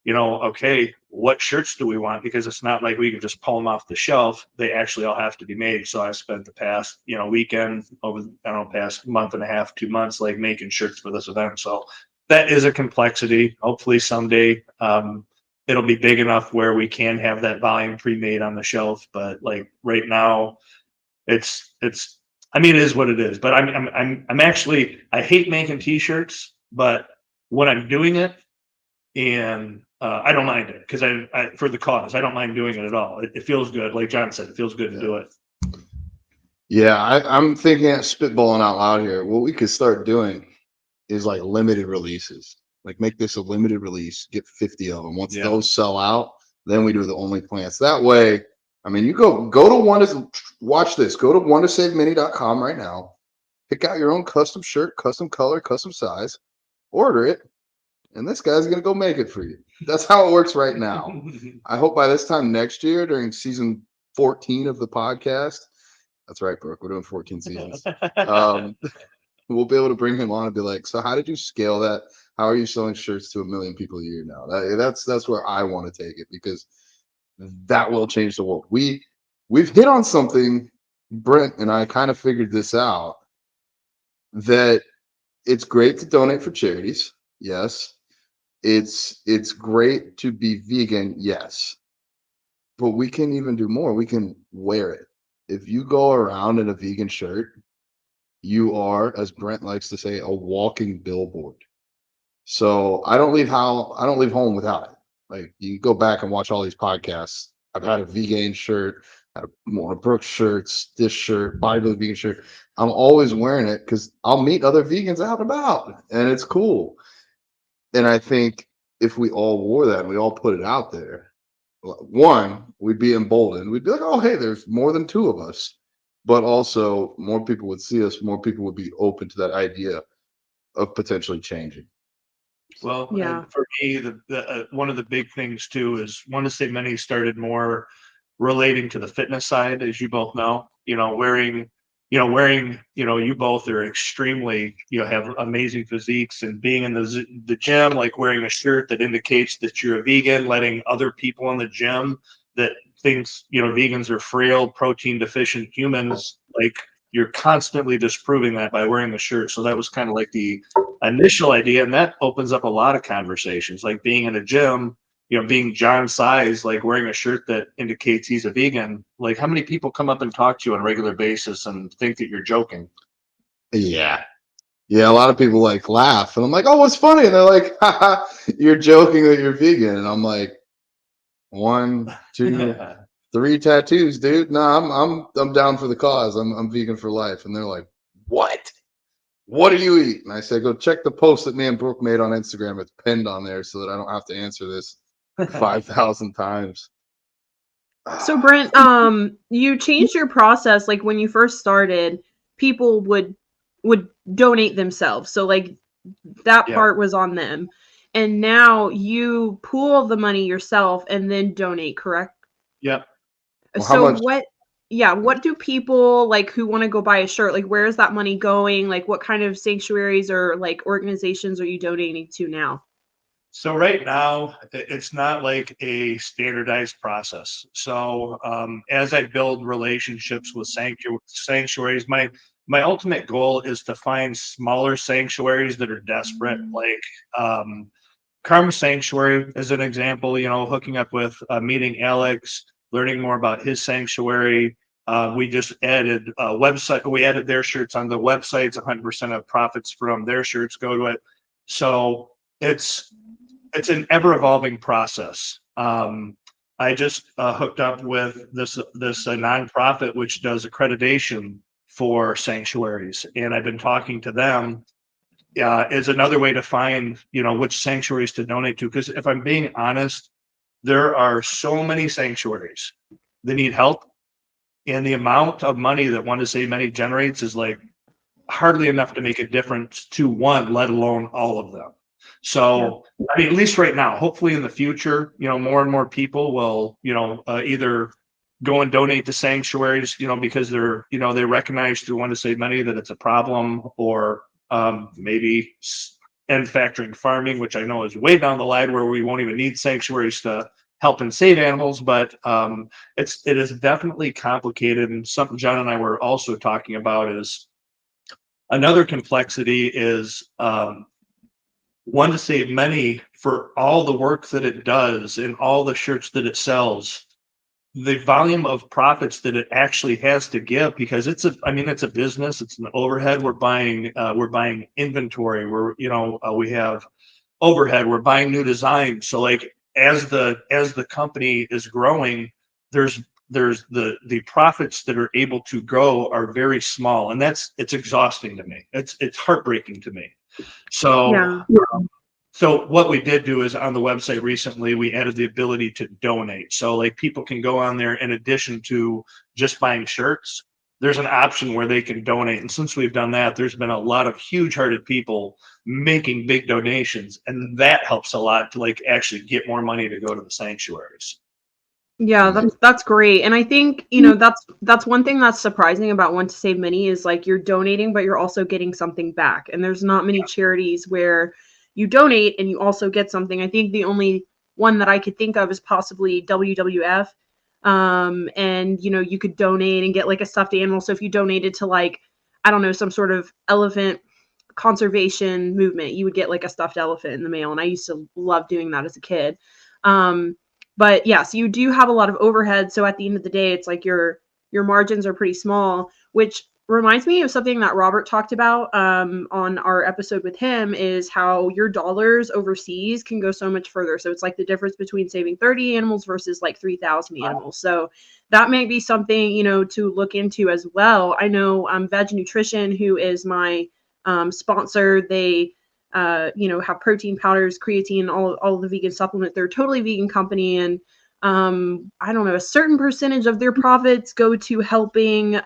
okay, what shirts do we want? Because it's not like we can just pull them off the shelf. They actually all have to be made. So I spent the past, weekend over, past month and a half, 2 months, like making shirts for this event. So that is a complexity. Hopefully someday it'll be big enough where we can have that volume pre-made on the shelf. But like right now, it is what it is. But I'm actually, I hate making t-shirts, but when I'm doing it, and I don't mind it because I for the cause, I don't mind doing it at all. It feels good. Like John said, it feels good to do it. Yeah, I'm thinking, spitballing out loud here. What we could start doing is like limited releases. Like make this a limited release, get 50 of them. Once Yeah. those sell out, then we do the only plants. That way, I mean, you go to watch this. Go to wantosavemini.com right now. Pick out your own custom shirt, custom color, custom size, order it, and this guy's gonna go make it for you. That's how it works right now. I hope by this time next year, during season 14 of the podcast, that's right, Brooke, we're doing 14 seasons. We'll be able to bring him on and be like, so how did you scale that? How are you selling shirts to 1 million people a year now? That's where I want to take it, because that will change the world. We've hit on something, Brent and I kind of figured this out, that it's great to donate for charities. Yes. It's great to be vegan. Yes. But we can even do more. We can wear it. If you go around in a vegan shirt, you are, as Brent likes to say, a walking billboard. So I don't leave home without it. Like, you go back and watch all these podcasts. I've had a vegan shirt, had one of Brooke's shirts, this shirt, Bodybuilding Vegan shirt. I'm always wearing it because I'll meet other vegans out and about, and it's cool. And I think if we all wore that and we all put it out there, one, we'd be emboldened. We'd be like, oh, hey, there's more than two of us. But also, more people would see us, more people would be open to that idea of potentially changing. Well, Yeah. and for me, the one of the big things too is Want to Save Many started more relating to the fitness side, as you both know. Wearing, you both are extremely, have amazing physiques, and being in the gym, like wearing a shirt that indicates that you're a vegan, letting other people in the gym that thinks, vegans are frail, protein deficient humans, like you're constantly disproving that by wearing the shirt. So that was kind of like the initial idea, and that opens up a lot of conversations, like being in a gym, being John size, like wearing a shirt that indicates he's a vegan. Like, how many people come up and talk to you on a regular basis and think that you're joking? Yeah. A lot of people like laugh, and I'm like, oh, what's funny? And they're like, haha, you're joking that you're vegan. And I'm like, 1, 2, 3 tattoos, dude. No, I'm down for the cause. I'm vegan for life. And they're like, what? What do you eat? And I said, go check the post that me and Brooke made on Instagram. It's pinned on there so that I don't have to answer this 5,000 times. So Brent, you changed your process. Like when you first started, people would donate themselves. So like that Yeah. part was on them. And now you pool the money yourself and then donate, correct? Yep. Well, So how much? what do people like who want to go buy a shirt, like where is that money going? Like what kind of sanctuaries or like organizations are you donating to now? So right now, it's not like a standardized process. So as I build relationships with sanctuaries, my ultimate goal is to find smaller sanctuaries that are desperate, like Karma Sanctuary as an example. Hooking up with meeting Alex, learning more about his sanctuary. We just added a website. We added their shirts on the websites. 100% of profits from their shirts go to it. So it's an ever-evolving process. I just hooked up with this nonprofit which does accreditation for sanctuaries, and I've been talking to them is another way to find which sanctuaries to donate to. Because if I'm being honest, there are so many sanctuaries that need help, and the amount of money that Want to Save Many generates is like hardly enough to make a difference to one, let alone all of them. So, I mean, at least right now, hopefully in the future, more and more people will, either go and donate to sanctuaries, because they're, they recognize through Want to Save Many that it's a problem, or maybe end factoring farming, which I know is way down the line where we won't even need sanctuaries to help and save animals. But it is definitely complicated. And something John and I were also talking about is another complexity is Want to Save Many, for all the work that it does and all the shirts that it sells, the volume of profits that it actually has to give, because it's a business, it's an overhead. We're buying inventory, we have overhead, we're buying new designs. So like as the company is growing, there's the profits that are able to grow are very small, and it's exhausting to me. It's heartbreaking to me. So Yeah. So what we did do is on the website recently, we added the ability to donate. So like people can go on there in addition to just buying shirts, there's an option where they can donate. And since we've done that, there's been a lot of huge-hearted people making big donations, and that helps a lot to like actually get more money to go to the sanctuaries. Yeah, that's great. And I think, that's one thing that's surprising about One to Save Many is like you're donating, but you're also getting something back. And there's not many charities where you donate and you also get something. I think the only one that I could think of is possibly WWF. And you could donate and get like a stuffed animal. So if you donated to like, I don't know, some sort of elephant conservation movement, you would get like a stuffed elephant in the mail. And I used to love doing that as a kid. But yes, you do have a lot of overhead. So at the end of the day, it's like your margins are pretty small, which reminds me of something that Robert talked about on our episode with him, is how your dollars overseas can go so much further. So it's like the difference between saving 30 animals versus like 3,000 animals. So that may be something, to look into as well. I know Veg Nutrition, who is my sponsor, they have protein powders, creatine, all of the vegan supplement. They're a totally vegan company. And I don't know, a certain percentage of their profits go to helping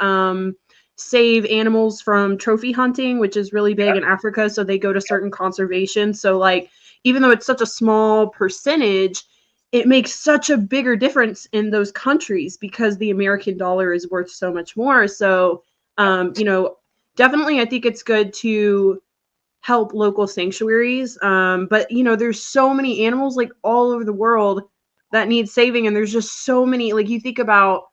save animals from trophy hunting, which is really big in Africa. So they go to certain conservation. So like, even though it's such a small percentage, it makes such a bigger difference in those countries because the American dollar is worth so much more. So, definitely I think it's good to help local sanctuaries. But there's so many animals like all over the world that need saving, and there's just so many. Like you think about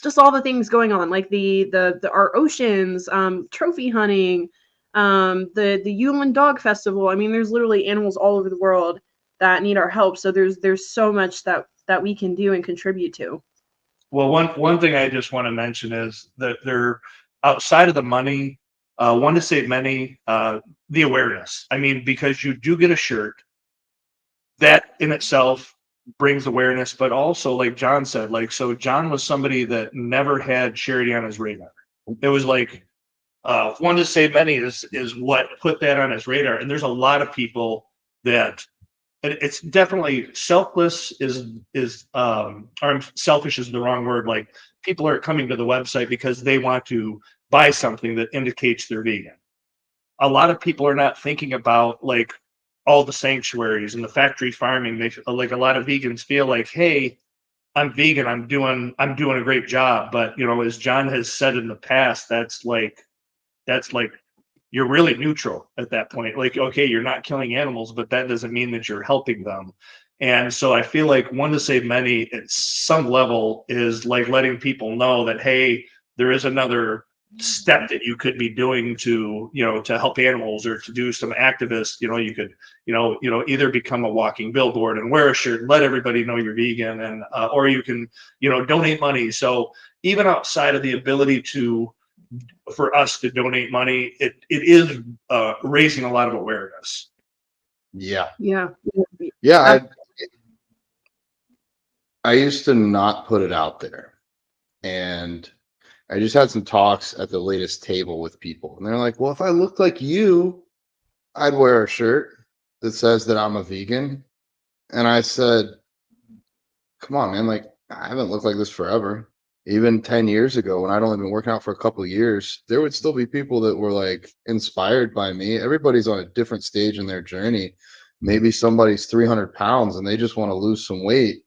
just all the things going on, like the our oceans, trophy hunting, the Yulin Dog Festival. I mean, there's literally animals all over the world that need our help. So there's so much that we can do and contribute to. Well, one thing I just want to mention is that they're outside of the money. One to Save Many, the awareness. I mean, because you do get a shirt, that in itself brings awareness, but also like John said, like, so John was somebody that never had charity on his radar. It was like One to Save Many is what put that on his radar. And there's a lot of people that, and it's definitely selfless or selfish is the wrong word. Like people are coming to the website because they want to buy something that indicates they're vegan. A lot of people are not thinking about like all the sanctuaries and the factory farming. They like, a lot of vegans feel like, hey, I'm vegan, I'm doing a great job. But as John has said in the past, that's like you're really neutral at that point. Like, okay, you're not killing animals, but that doesn't mean that you're helping them. And so I feel like One to Save Many at some level is like letting people know that, hey, there is another step that you could be doing to help animals, or to do some activists. You could either become a walking billboard and wear a shirt and let everybody know you're vegan, and or you can donate money. So even outside of the ability for us to donate money, it is raising a lot of awareness. Yeah. Yeah. I used to not put it out there, and I just had some talks at the latest table with people, and they're like, well, if I looked like you, I'd wear a shirt that says that I'm a vegan. And I said, come on, man, like I haven't looked like this forever. Even 10 years ago, when I'd only been working out for a couple of years, there would still be people that were like inspired by me. Everybody's on a different stage in their journey. Maybe somebody's 300 pounds and they just want to lose some weight,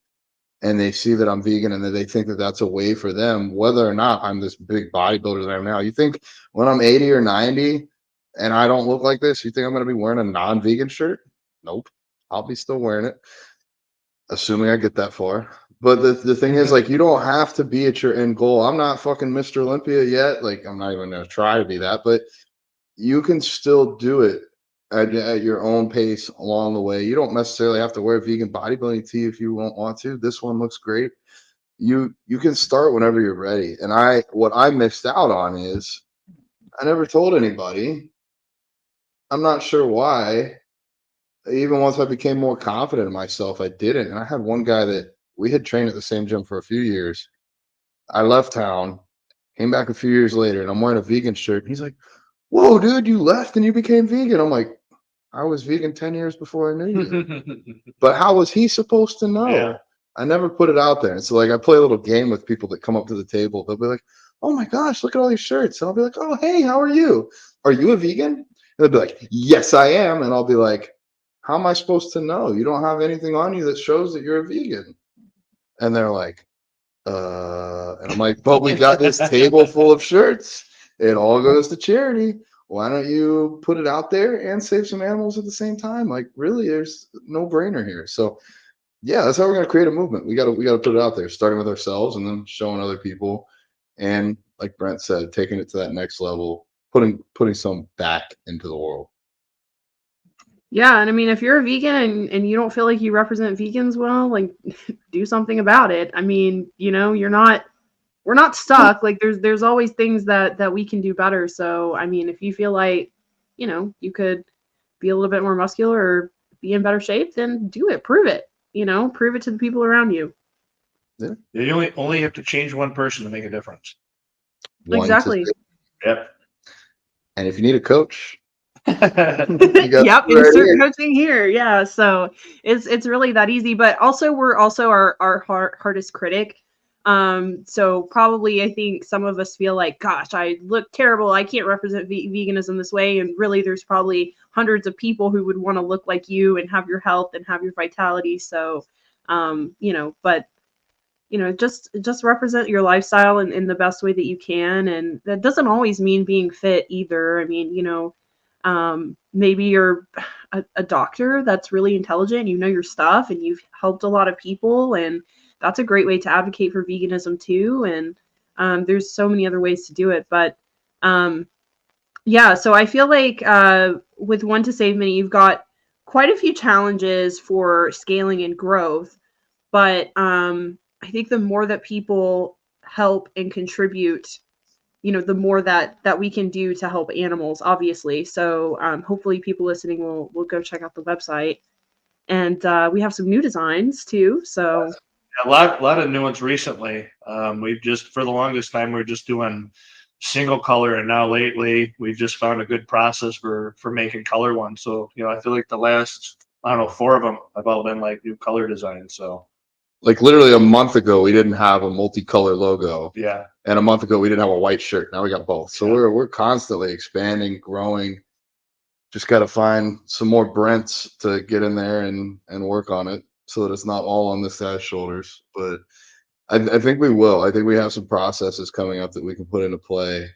and they see that I'm vegan and that they think that that's a way for them, whether or not I'm this big bodybuilder that I am now. You think when I'm 80 or 90 and I don't look like this, you think I'm going to be wearing a non-vegan shirt? Nope. I'll be still wearing it, assuming I get that far. But the thing is, like, you don't have to be at your end goal. I'm not fucking Mr. Olympia yet. Like, I'm not even going to try to be that, but you can still do it at your own pace along the way. You don't necessarily have to wear a vegan bodybuilding tee if you won't want to. This one looks great. You can start whenever you're ready. And what I missed out on is I never told anybody. I'm not sure why. Even once I became more confident in myself, I didn't. And I had one guy that we had trained at the same gym for a few years. I left town, came back a few years later, and I'm wearing a vegan shirt. And he's like, whoa, dude, you left and you became vegan. I'm like, I was vegan 10 years before I knew you. But how was he supposed to know? Yeah. I never put it out there. And so, like, I play a little game with people that come up to the table. They'll be like, oh my gosh, look at all these shirts. And I'll be like, oh, hey, how are you? Are you a vegan? And they'll be like, yes, I am. And I'll be like, how am I supposed to know? You don't have anything on you that shows that you're a vegan. And they're like, and I'm like, but we got this table full of shirts. It all goes to charity. Why don't you put it out there and save some animals at the same time? Like, really, there's no brainer here. So yeah, that's how we're gonna create a movement. We gotta put it out there, starting with ourselves and then showing other people. And like Brent said, taking it to that next level, putting some back into the world. Yeah, and I mean, if you're a vegan and you don't feel like you represent vegans well, like do something about it. I mean, you know, we're not stuck. Like there's always things that we can do better. So, I mean, if you feel like, you know, you could be a little bit more muscular or be in better shape, then do it. Prove it. You know, prove it to the people around you. Yeah. You only have to change one person to make a difference. Exactly. Yep. And if you need a coach, Yep, insert coaching here. Yeah, so it's really that easy. But also, we're also our hardest critic. So probably I think some of us feel like, gosh, I look terrible. I can't represent veganism this way. And really, there's probably hundreds of people who would want to look like you and have your health and have your vitality. So, you know, but you know, just represent your lifestyle in the best way that you can. And that doesn't always mean being fit either. I mean, you know, maybe you're a doctor that's really intelligent, you know your stuff, and you've helped a lot of people, and that's a great way to advocate for veganism too. And there's so many other ways to do it. But yeah, so I feel like with One to Save Many, you've got quite a few challenges for scaling and growth. But I think the more that people help and contribute, you know, the more that we can do to help animals, obviously. So hopefully people listening will go check out the website. And we have some new designs too. So a lot of new ones recently. We've just, for the longest time, we're just doing single color, and now lately we've just found a good process for making color ones. So, you know, I feel like the last, I don't know, 4 of them have all been like new color designs. So like literally a month ago, we didn't have a multicolor logo. yeah. And a month ago, we didn't have a white shirt. Now we got both. So Yeah. we're constantly expanding, growing. Just got to find some more Brents to get in there and work on it so that it's not all on this guy's shoulders. But I think we will. I think we have some processes coming up that we can put into play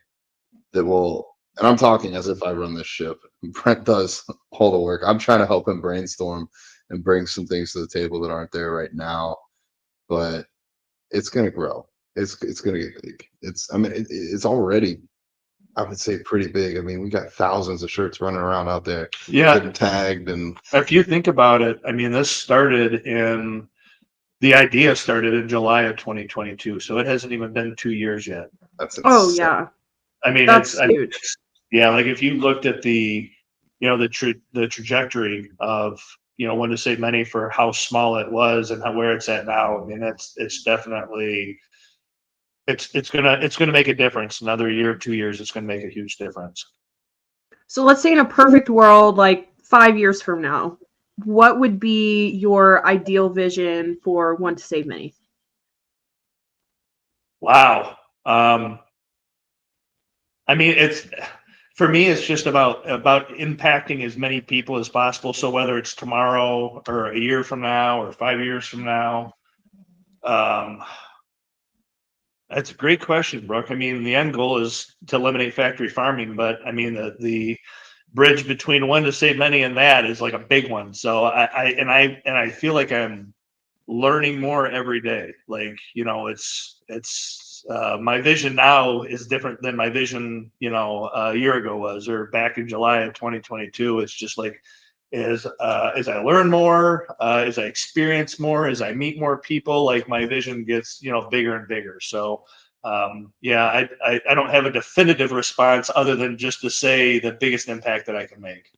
that will. And I'm talking as if I run this ship. Brent does all the work. I'm trying to help him brainstorm and bring some things to the table that aren't there right now. But it's going to grow. It's going to get big. It's already, I would say, pretty big. I mean, we got thousands of shirts running around out there, getting tagged. And if you think about it, I mean, the idea started in July of 2022, so it hasn't even been 2 years yet. That's insane. Oh yeah, I mean, that's huge. Yeah, like if you looked at the, you know, the trajectory of, you know, One to Save Many for how small it was and where it's at now. I mean, it's definitely, it's gonna make a difference. Another year, 2 years, it's gonna make a huge difference. So let's say in a perfect world, like 5 years from now, what would be your ideal vision for One to Save Many? Wow. I mean, for me, it's just about impacting as many people as possible. So whether it's tomorrow or a year from now or 5 years from now, that's a great question, Brooke. I mean, the end goal is to eliminate factory farming, but I mean, the bridge between One to Save Many and that is like a big one. So I feel like I'm learning more every day. Like, you know, it's my vision now is different than my vision, you know, a year ago was, or back in July of 2022. It's just like, as I learn more, as I experience more, as I meet more people, like my vision gets, you know, bigger and bigger. So yeah, I don't have a definitive response other than just to say the biggest impact that I can make.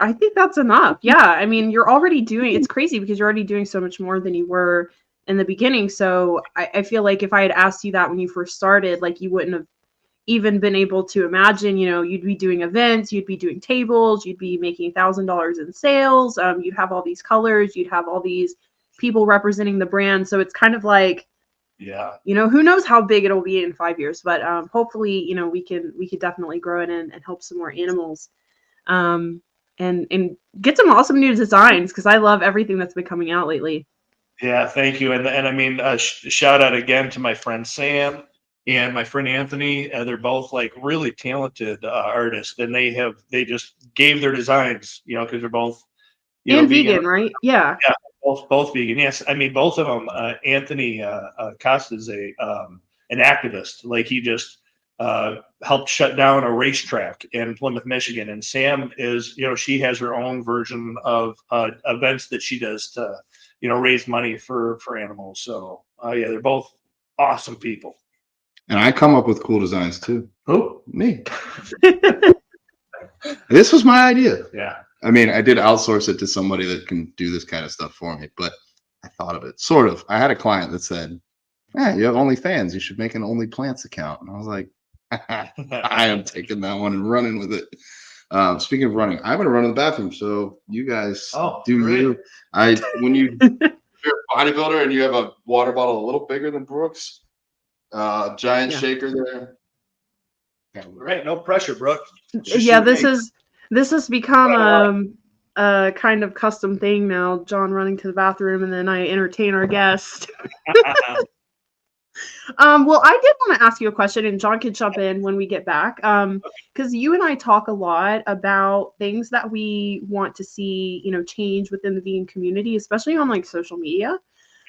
I think that's enough. Yeah. I mean, you're already doing, it's crazy because you're already doing so much more than you were in the beginning. So I feel like if I had asked you that when you first started, like you wouldn't have even been able to imagine. You know, you'd be doing events, you'd be doing tables, you'd be making $1,000 in sales. You'd have all these colors, you'd have all these people representing the brand. So it's kind of like, Yeah. you know, who knows how big it'll be in 5 years, but hopefully, you know, we could definitely grow it and help some more animals. And get some awesome new designs, because I love everything that's been coming out lately. Yeah, thank you. And I mean, shout out again to my friend Sam and my friend Anthony. They're both like really talented artists, and they just gave their designs, you know, because they're both, you know, And vegan, right? Yeah. Yeah, both vegan. Yes, I mean both of them. Anthony Costa is an activist. Like he just helped shut down a racetrack in Plymouth, Michigan. And Sam is, you know, she has her own version of events that she does to, you know, raise money for animals. So yeah, they're both awesome people. And I come up with cool designs too. Who? Me. This was my idea. Yeah. I mean, I did outsource it to somebody that can do this kind of stuff for me, but I thought of it sort of. I had a client that said, "Yeah, you have OnlyFans. You should make an Only Plants account." And I was like, I am taking that one and running with it. Speaking of running, I'm going to run to the bathroom. So you guys do great. you. When you're a bodybuilder and you have a water bottle a little bigger than Brooke's, giant shaker there. Right, no pressure, Brooke. Yeah, this has become a kind of custom thing now. John running to the bathroom, and then I entertain our guest. Well, I did want to ask you a question, and John can jump in when we get back. Because you and I talk a lot about things that we want to see, you know, change within the vegan community, especially on like social media.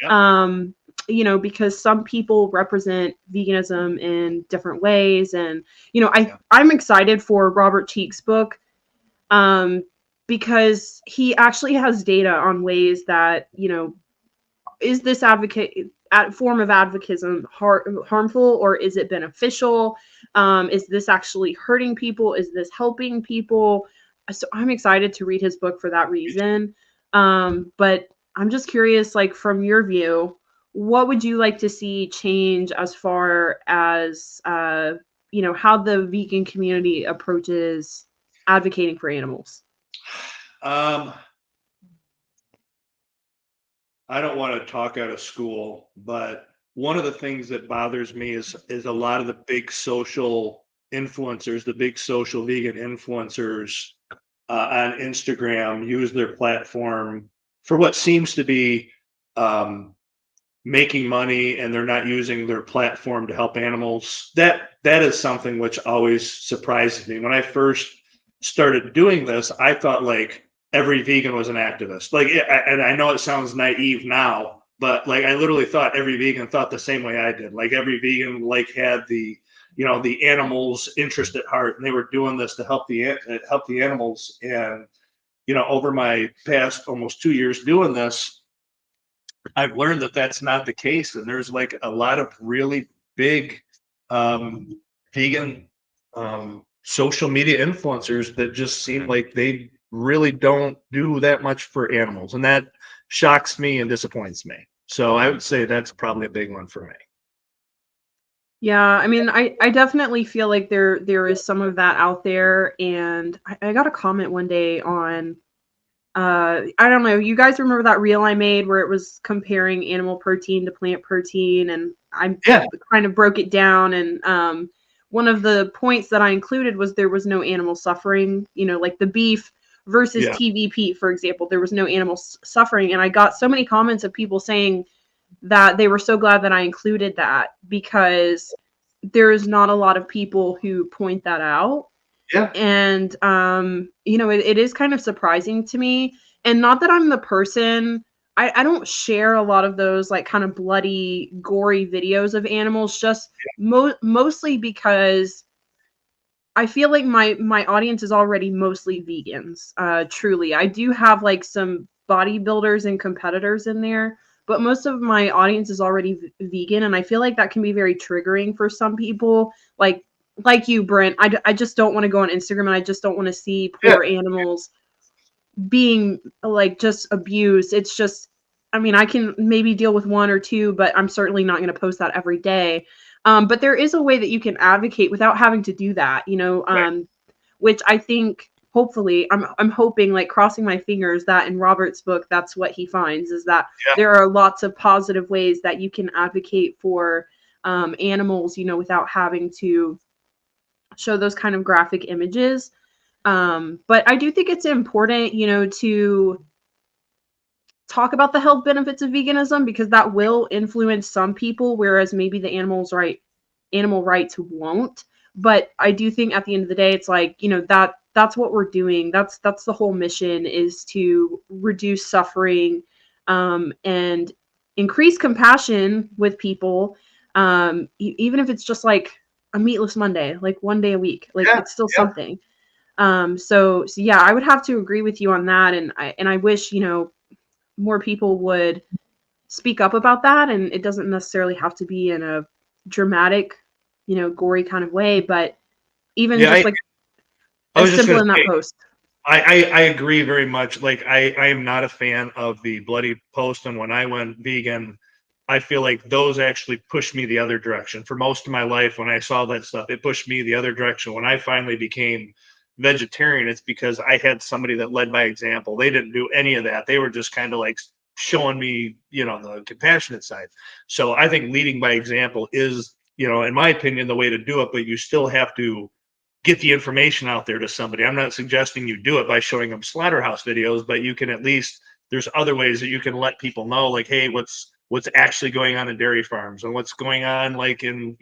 Yep. You know, because some people represent veganism in different ways. And, you know, I'm excited for Robert Cheek's book, because he actually has data on ways that, you know, is this form of advocacy harmful, or is it beneficial? Is this actually hurting people? Is this helping people? So I'm excited to read his book for that reason. But I'm just curious, like, from your view, what would you like to see change as far as, you know, how the vegan community approaches advocating for animals? I don't want to talk out of school, but one of the things that bothers me is a lot of the big social influencers, the big social vegan influencers on Instagram use their platform for what seems to be making money, and they're not using their platform to help animals. That is something which always surprises me. When I first started doing this, I thought like every vegan was an activist. Like, and I know it sounds naive now, but like I literally thought every vegan thought the same way I did. Like every vegan like had the, you know, the animals' interest at heart, and they were doing this to help the animals. And you know, over my past almost 2 years doing this, I've learned that that's not the case, and there's like a lot of really big vegan social media influencers that just seem like they really don't do that much for animals, and that shocks me and disappoints me. So I would say that's probably a big one for me. Yeah, I mean, I definitely feel like there is some of that out there, and I got a comment one day on, I don't know, you guys remember that reel I made where it was comparing animal protein to plant protein, and I kind of broke it down, and one of the points that I included was there was no animal suffering, you know, like the beef versus TVP, for example, there was no animal suffering, and I got so many comments of people saying that they were so glad that I included that, because there's not a lot of people who point that out. Yeah. And, you know, it is kind of surprising to me. And not that I'm the person, I don't share a lot of those like kind of bloody, gory videos of animals, just mostly because I feel like my audience is already mostly vegans. Truly, I do have like some bodybuilders and competitors in there, but most of my audience is already vegan, and I feel like that can be very triggering for some people. Like you, Brent, I just don't want to go on Instagram, and I just don't want to see poor animals being like just abused. It's just, I mean, I can maybe deal with one or two, but I'm certainly not going to post that every day. But there is a way that you can advocate without having to do that, Right. which I think hopefully I'm hoping, like crossing my fingers, that in Robert's book that's what he finds, is that Yeah. there are lots of positive ways that you can advocate for animals, without having to show those kind of graphic images. But I do think it's important, to talk about the health benefits of veganism, because that will influence some people, whereas maybe the animal rights won't. But I do think at the end of the day, it's like, that's what we're doing. That's the whole mission, is to reduce suffering, and increase compassion with people. Even if it's just like a meatless Monday, like one day a week, like Yeah. it's still Yeah. something. So yeah, I would have to agree with you on that. And I wish, more people would speak up about that, and it doesn't necessarily have to be in a dramatic, gory kind of way, but even Yeah. just like I was as just simple gonna in that say, post. I agree very much. Like I am not a fan of the bloody post, and when I went vegan, I feel like those actually pushed me the other direction. For most of my life, when I saw that stuff, it pushed me the other direction. When I finally became vegetarian, it's because I had somebody that led by example. They didn't do any of that. They were just kind of like showing me, the compassionate side. So I think leading by example is, in my opinion, the way to do it, but you still have to get the information out there to somebody. I'm not suggesting you do it by showing them slaughterhouse videos, but you can at least, there's other ways that you can let people know, like, hey, what's actually going on in dairy farms, and what's going on like in,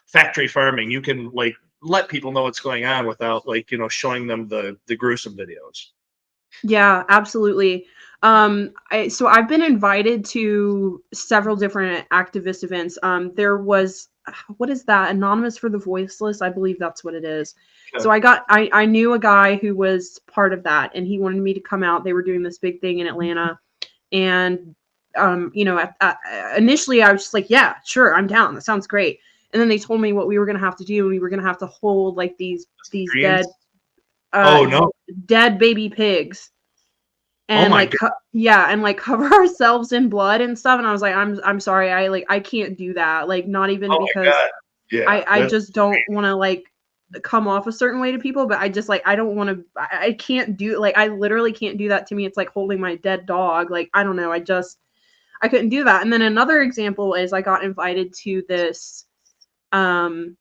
factory farming. You can like let people know what's going on without like, showing them the gruesome videos. Yeah, absolutely. So I've been invited to several different activist events. There was, what is that? Anonymous for the Voiceless, I believe that's what it is. Yeah. So I knew a guy who was part of that, and he wanted me to come out. They were doing this big thing in Atlanta, and initially I was just like, yeah, sure, I'm down. That sounds great. And then they told me what we were gonna have to do, and we were gonna have to hold like these Dreams. uh Oh no. dead baby pigs, Oh and my like god. yeah, and like cover ourselves in blood and stuff. And I was like, I'm sorry, I can't do that, like not even Oh my because god. Yeah, I that's just don't want to like come off a certain way to people, but I just like, I don't want to, I can't do, like I literally can't do that. To me it's like holding my dead dog. Like I don't know, I couldn't do that. And then another example is I got invited to this um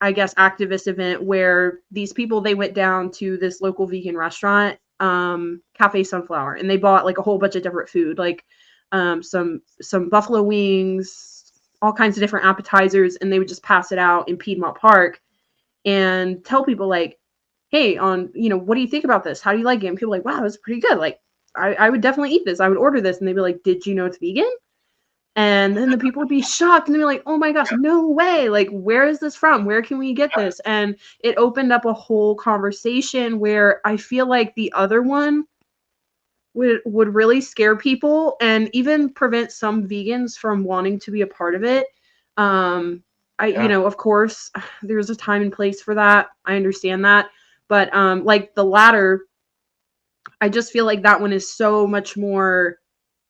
I guess activist event where these people, they went down to this local vegan restaurant, Cafe Sunflower, and they bought like a whole bunch of different food, like some buffalo wings, all kinds of different appetizers, and they would just pass it out in Piedmont Park and tell people like, hey, what do you think about this? How do you like it? And people are like, wow, that's pretty good. Like I would definitely eat this. I would order this. And they'd be like, did you know it's vegan? And then the people would be shocked and they'd be like, oh my gosh, no way. Like, where is this from? Where can we get this? And it opened up a whole conversation where I feel like the other one would really scare people and even prevent some vegans from wanting to be a part of it. yeah. Of course, there's a time and place for that. I understand that. But like the latter, I just feel like that one is so much more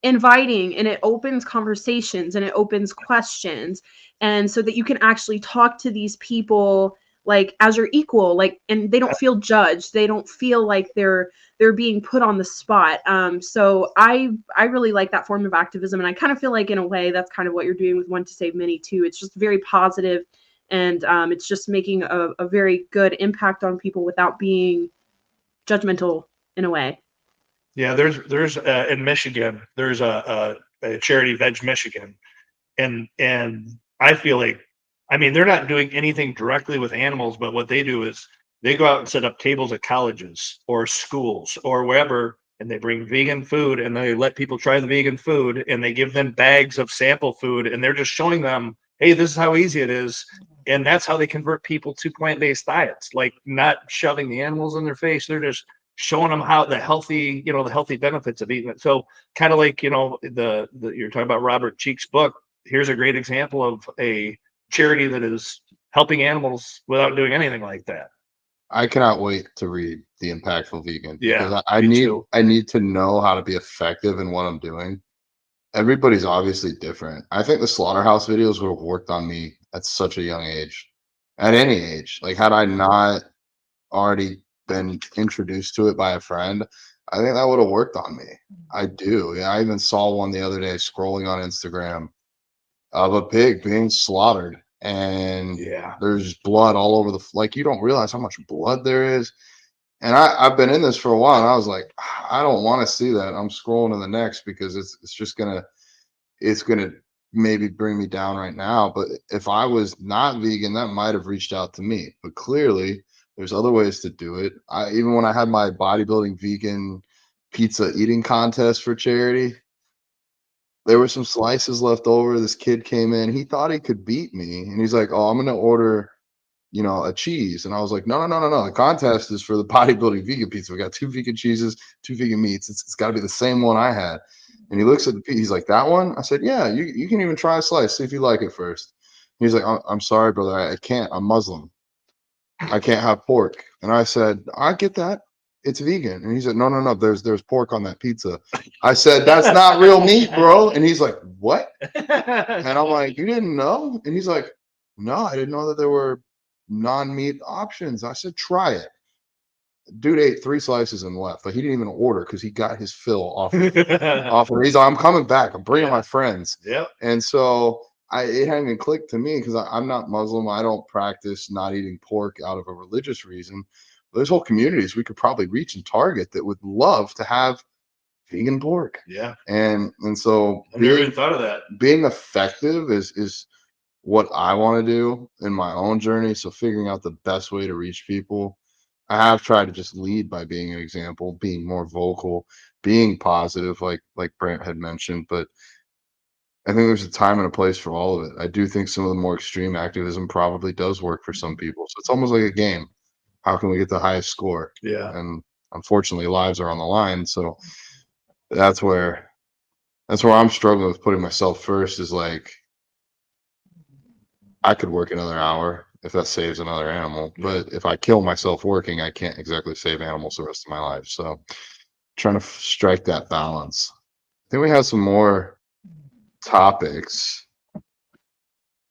inviting, and it opens conversations and it opens questions, and so that you can actually talk to these people like as your equal, like, and they don't feel judged, they don't feel like they're being put on the spot. So I really like that form of activism, and I kind of feel like in a way that's kind of what you're doing with One to Save Many too. It's just very positive, and it's just making a very good impact on people without being judgmental in a way. Yeah, there's in Michigan, there's a charity, Veg Michigan, and I feel like, I mean, they're not doing anything directly with animals, but what they do is they go out and set up tables at colleges or schools or wherever, and they bring vegan food and they let people try the vegan food, and they give them bags of sample food, and they're just showing them, hey, this is how easy it is. And that's how they convert people to plant-based diets, like not shoving the animals in their face. They're just showing them how the healthy benefits of eating it. So kind of like, the you're talking about Robert Cheek's book. Here's a great example of a charity that is helping animals without doing anything like that. I cannot wait to read The Impactful Vegan, because Yeah, I me need too. I need to know how to be effective in what I'm doing. everybody's obviously different. I think the slaughterhouse videos would have worked on me at such a young age, at any age. Like, had I not already been introduced to it by a friend, I think that would have worked on me. I do. Yeah, I even saw one the other day scrolling on Instagram of a pig being slaughtered, and there's blood all over like, you don't realize how much blood there is. And I've been in this for a while, and I was like, I don't want to see that. I'm scrolling to the next because it's just gonna maybe bring me down right now. But if I was not vegan, that might have reached out to me. But clearly, there's other ways to do it. Even when I had my bodybuilding vegan pizza eating contest for charity, there were some slices left over. This kid came in. He thought he could beat me, and he's like, "Oh, I'm gonna order, a cheese." And I was like, "No, no, no, no, no. The contest is for the bodybuilding vegan pizza. We got 2 vegan cheeses, 2 vegan meats. It's got to be the same one I had." And he looks at the pizza. He's like, "That one?" I said, "Yeah. You can even try a slice. See if you like it first." He's like, I'm sorry, brother. I can't. I'm Muslim. I can't have pork." And I said, "I get that. It's vegan." And he said, "No, no, no. There's pork on that pizza." I said, "That's not real meat, bro." And he's like, "What?" And I'm like, "You didn't know?" And he's like, "No, I didn't know that there were non-meat options." I said, "Try it." Dude ate 3 slices and left. Like, he didn't even order because he got his fill off off of. He's like, "I'm coming back. I'm bringing my friends." Yep. And so it hadn't even clicked to me because I'm not Muslim. I don't practice not eating pork out of a religious reason. But there's whole communities we could probably reach and target that would love to have vegan pork. Yeah. And so I never even thought of that. being effective is what I want to do in my own journey. So figuring out the best way to reach people. I have tried to just lead by being an example, being more vocal, being positive, like Brent had mentioned. But I think there's a time and a place for all of it. I do think some of the more extreme activism probably does work for some people. So it's almost like a game. How can we get the highest score? Yeah. And unfortunately, lives are on the line. So that's where I'm struggling with putting myself first, is like, I could work another hour if that saves another animal. But if I kill myself working, I can't exactly save animals the rest of my life. So trying to strike that balance. I think we have some more topics.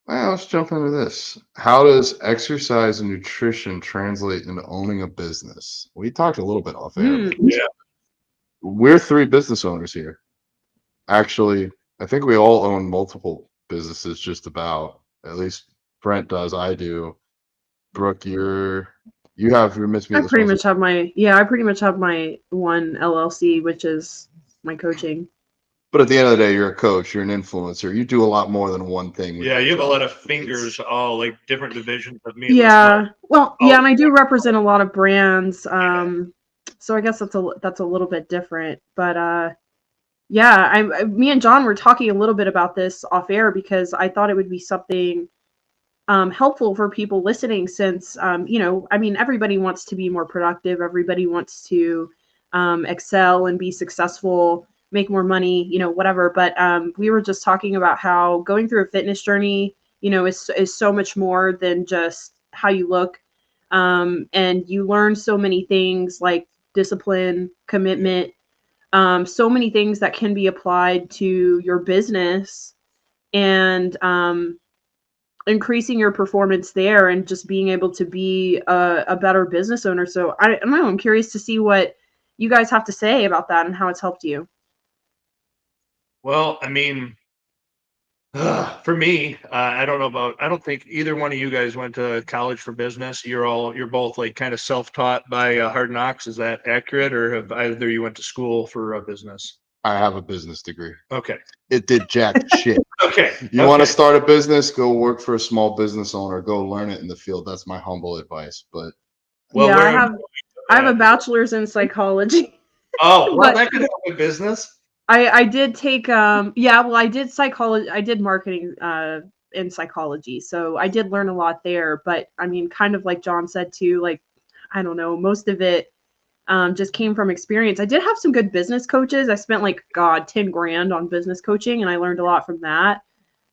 Well, let's jump into this. How does exercise and nutrition translate into owning a business? We talked a little bit off air. Yeah. We're 3 business owners here. Actually, I think we all own multiple businesses, just about. At least Brent does. I do. Brooke, you have your Miss Meatless I pretty much have my one LLC, which is my coaching. But at the end of the day, you're a coach, you're an influencer. You do a lot more than one thing. Yeah, you have a lot of fingers, all like different divisions of meat. Yeah. Well, yeah, and I do represent a lot of brands. So I guess that's a little bit different. But yeah, me and John were talking a little bit about this off air because I thought it would be something helpful for people listening, since I mean, everybody wants to be more productive, everybody wants to excel and be successful, make more money, whatever. But we were just talking about how going through a fitness journey, is so much more than just how you look, and you learn so many things like discipline, commitment, so many things that can be applied to your business, and increasing your performance there, and just being able to be a better business owner. So I don't know, I'm curious to see what you guys have to say about that and how it's helped you. Well, I mean, for me, I don't think either one of you guys went to college for business. You're both like kind of self-taught by Hard Knocks. Is that accurate, or have either you went to school for business? I have a business degree. Okay. It did jack shit. Okay. You want to start a business, go work for a small business owner, go learn it in the field. That's my humble advice. But well, yeah, I have a bachelor's in psychology. Oh, well, that could help with business. I did take I did psychology, I did marketing in psychology. So I did learn a lot there, but I mean, kind of like John said too, like, I don't know, most of it just came from experience. I did have some good business coaches. I spent like, God, 10 grand on business coaching, and I learned a lot from that.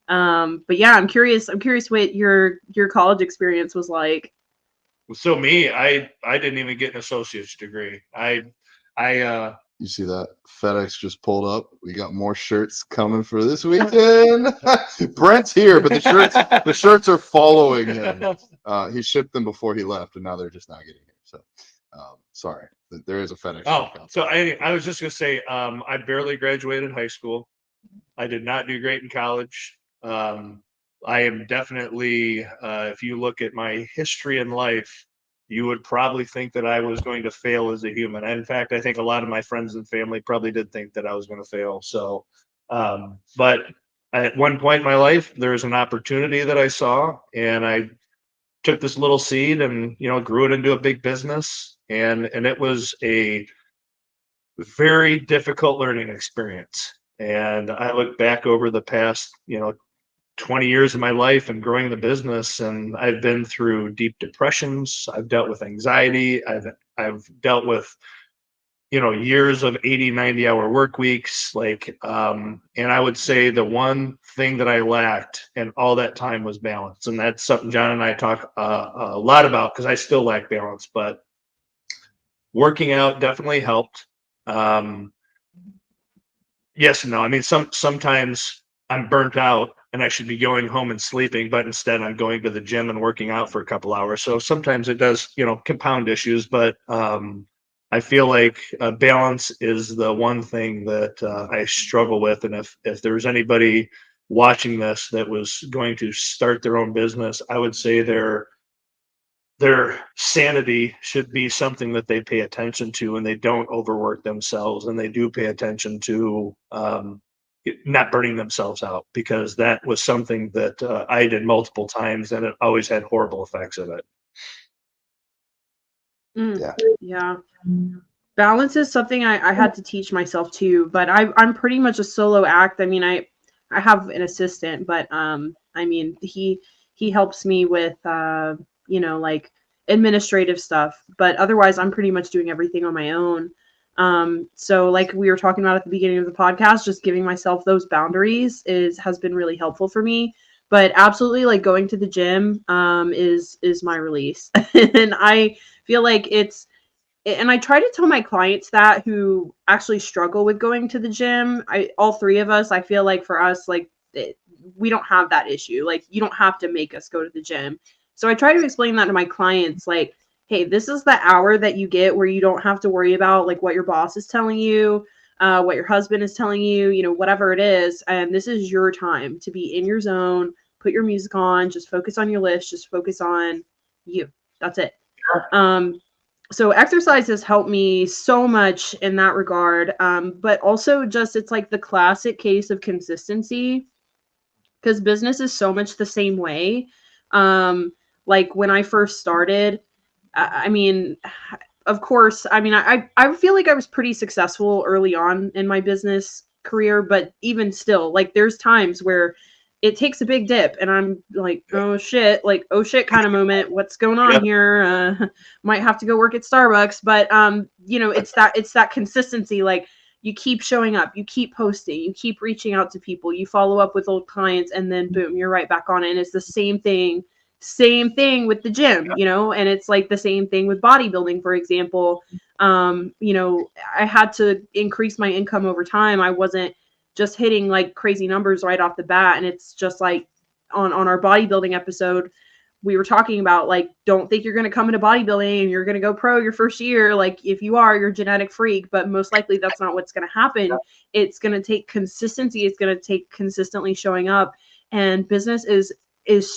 But yeah, I'm curious what your college experience was like. So me, I didn't even get an associate's degree. I You see that FedEx just pulled up? We got more shirts coming for this weekend. Brent's here, but the shirts are following him. He shipped them before he left, and now they're just not getting here. So, sorry, there is a FedEx. Oh, so I was just gonna say, I barely graduated high school. I did not do great in college. I am definitely, if you look at my history in life, you would probably think that I was going to fail as a human. In fact, I think a lot of my friends and family probably did think that I was going to fail. So, but at one point in my life, there was an opportunity that I saw, and I took this little seed and grew it into a big business. And it was a very difficult learning experience. And I look back over the past, 20 years of my life and growing the business, and I've been through deep depressions. I've dealt with anxiety. I've dealt with, years of 80, 90-hour work weeks. And I would say the one thing that I lacked in all that time was balance. And that's something John and I talk a lot about, because I still lack balance, but working out definitely helped. Yes and no. I mean, sometimes I'm burnt out and I should be going home and sleeping, but instead I'm going to the gym and working out for a couple hours. So sometimes it does, compound issues, but I feel like balance is the one thing that I struggle with. And if there's anybody watching this that was going to start their own business, I would say their sanity should be something that they pay attention to, and they don't overwork themselves, and they do pay attention to not burning themselves out, because that was something that I did multiple times, and it always had horrible effects of it. Yeah. Balance is something I had to teach myself too, but I'm pretty much a solo act. I mean, I have an assistant, but I mean, he helps me with like administrative stuff, but otherwise I'm pretty much doing everything on my own. So like we were talking about at the beginning of the podcast, just giving myself those boundaries has been really helpful for me. But absolutely, like going to the gym is my release. And I feel like and I try to tell my clients that who actually struggle with going to the gym. All three of us, I feel like for us, like we don't have that issue. Like you don't have to make us go to the gym. So I try to explain that to my clients, like, hey, this is the hour that you get where you don't have to worry about like what your boss is telling you, what your husband is telling you, whatever it is. And this is your time to be in your zone, put your music on, just focus on your list, just focus on you. That's it. So exercise has helped me so much in that regard. But also just, it's like the classic case of consistency, because business is so much the same way. Like when I first started, I mean, of course, I mean, I feel like I was pretty successful early on in my business career, but even still, like there's times where it takes a big dip and I'm like, oh shit kind of moment. What's going on here? Might have to go work at Starbucks, but it's that consistency. Like you keep showing up, you keep posting, you keep reaching out to people, you follow up with old clients, and then boom, you're right back on it. And it's the same thing with the gym, and it's like the same thing with bodybuilding, for example. I had to increase my income over time. I wasn't just hitting like crazy numbers right off the bat. And it's just like on our bodybuilding episode, we were talking about like, don't think you're going to come into bodybuilding and you're going to go pro your first year. Like if you are, you're a genetic freak, but most likely that's not what's going to happen. It's going to take consistency. It's going to take consistently showing up, and business is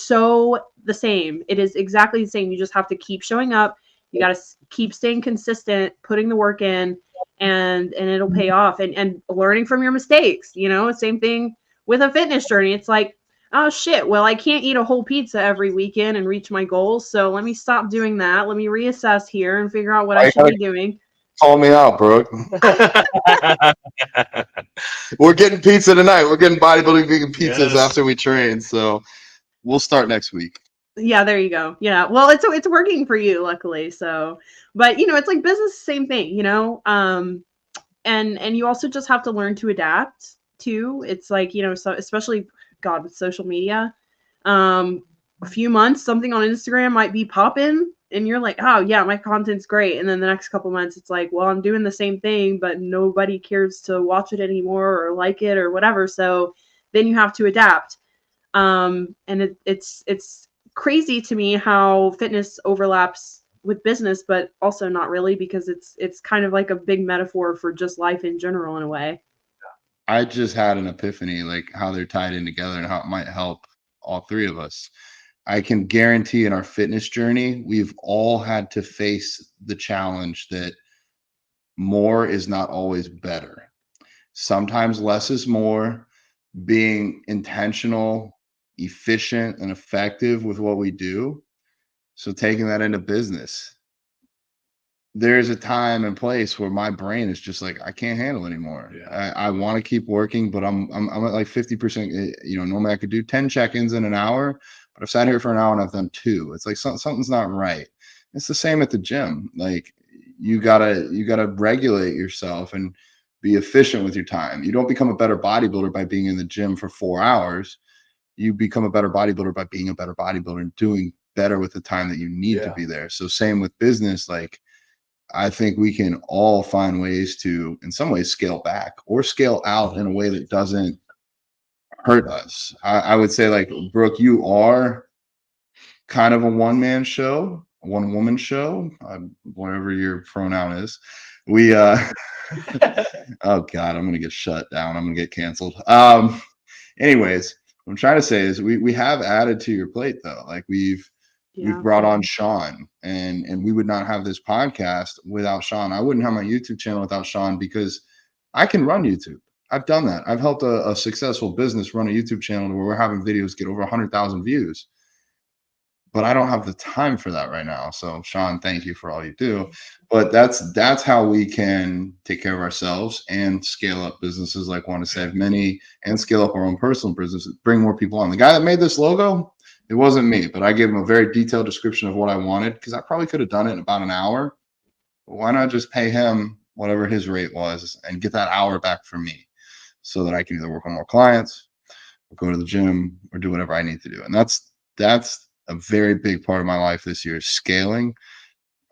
so the same. It is exactly the same. You just have to keep showing up. You got to keep staying consistent, putting the work in, and it'll pay off, and learning from your mistakes. Same thing with a fitness journey. It's like, oh shit, well, I can't eat a whole pizza every weekend and reach my goals, so let me stop doing that. Let me reassess here and figure out what I should be doing. Call me out, Brooke. We're getting pizza tonight. We're getting bodybuilding vegan pizzas after we train, so we'll start next week. Yeah, there you go. Yeah, well, it's working for you, luckily. So, but it's like business, same thing, and you also just have to learn to adapt too. It's like, so especially God with social media, a few months, something on Instagram might be popping, and you're like, oh yeah, my content's great. And then the next couple months it's like, well, I'm doing the same thing, but nobody cares to watch it anymore or like it or whatever. So then you have to adapt. And it's crazy to me how fitness overlaps with business, but also not really, because it's kind of like a big metaphor for just life in general in a way. I just had an epiphany, like how they're tied in together and how it might help all three of us. I can guarantee in our fitness journey, we've all had to face the challenge that more is not always better. Sometimes less is more. Being intentional, efficient, and effective with what we do. So taking that into business, there's a time and place where my brain is just like, I can't handle anymore. Yeah. I want to keep working, but I'm at like 50%. You know, normally I could do 10 check-ins in an hour, but I've sat here for an hour and I've done 2. It's like something's not right. It's the same at the gym. Like you gotta regulate yourself and be efficient with your time. You don't become a better bodybuilder by being in the gym for 4 hours. You become a better bodybuilder by being a better bodybuilder and doing better with the time that you need to be there. So same with business. Like I think we can all find ways to, in some ways, scale back or scale out in a way that doesn't hurt us. I would say, like, Brooke, you are kind of a one-man show, a one-woman show, whatever your pronoun is. We, oh God, I'm gonna get shut down. I'm gonna get canceled. Anyways, what I'm trying to say is we have added to your plate though. Like we've brought on Sean, and we would not have this podcast without Sean. I wouldn't have my YouTube channel without Sean, because I can run YouTube. I've done that. I've helped a successful business run a YouTube channel where we're having videos get over 100,000 views, but I don't have the time for that right now. So Sean, thank you for all you do. But that's how we can take care of ourselves and scale up businesses like Want to Save Many, and scale up our own personal businesses, bring more people on. The guy that made this logo, it wasn't me, but I gave him a very detailed description of what I wanted, because I probably could have done it in about an hour. But why not just pay him whatever his rate was and get that hour back from me, so that I can either work on more clients or go to the gym or do whatever I need to do. And that's a very big part of my life this year, is scaling.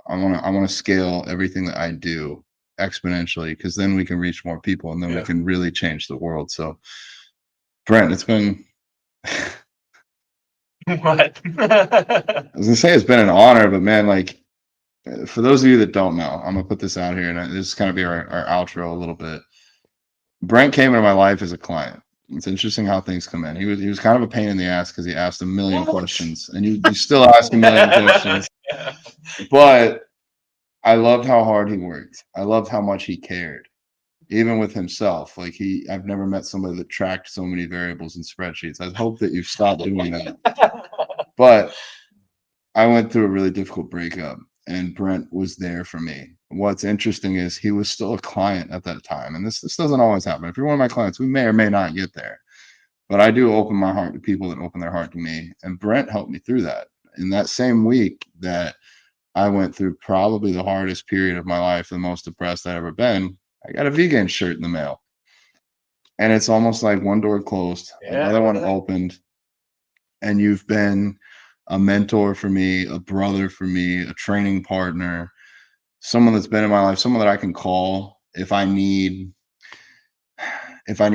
I want to scale everything that I do exponentially, because then we can reach more people, and then we can really change the world. So Brent, it's been What? I was gonna say it's been an honor, but man, like, for those of you that don't know, I'm gonna put this out here, and this is kind of be our outro a little bit. Brent came into my life as a client. It's interesting how things come in. He was kind of a pain in the ass because he asked a million questions, and you still ask a million questions. But I loved how hard he worked. I loved how much he cared, even with himself. Like I've never met somebody that tracked so many variables in spreadsheets. I hope that you've stopped doing that. But I went through a really difficult breakup, and Brent was there for me. What's interesting is he was still a client at that time. And this doesn't always happen. If you're one of my clients, we may or may not get there. But I do open my heart to people that open their heart to me. And Brent helped me through that. In that same week that I went through probably the hardest period of my life, the most depressed I've ever been, I got a vegan shirt in the mail. And it's almost like one door closed, another one opened. And you've been a mentor for me, a brother for me, a training partner, someone that's been in my life, someone that I can call if I need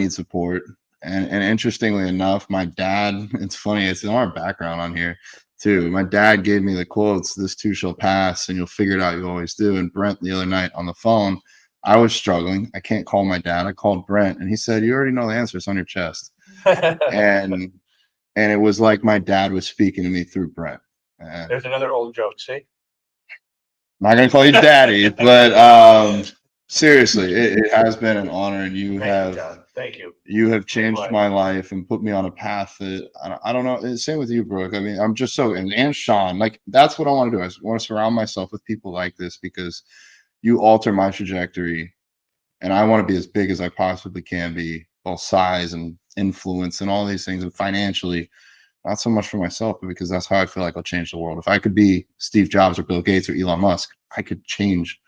support. And interestingly enough, my dad, it's funny, it's in our background on here too. My dad gave me the quotes, "This too shall pass, and you'll figure it out, you always do." And Brent, the other night on the phone, I was struggling. I can't call my dad. I called Brent, and he said, "You already know the answer. It's on your chest." And it was like my dad was speaking to me through Brent. There's another old joke. See, I'm not gonna call you daddy, but seriously, it has been an honor, and thank you. You have changed my life and put me on a path that I don't know. Same with you, Brooke. I mean, I'm just so, and Sean, like, that's what I want to do. I want to surround myself with people like this, because you alter my trajectory, and I want to be as big as I possibly can be, both size and influence and all these things, and financially, not so much for myself, but because that's how I feel like I'll change the world. If I could be Steve Jobs or Bill Gates or Elon Musk, I could change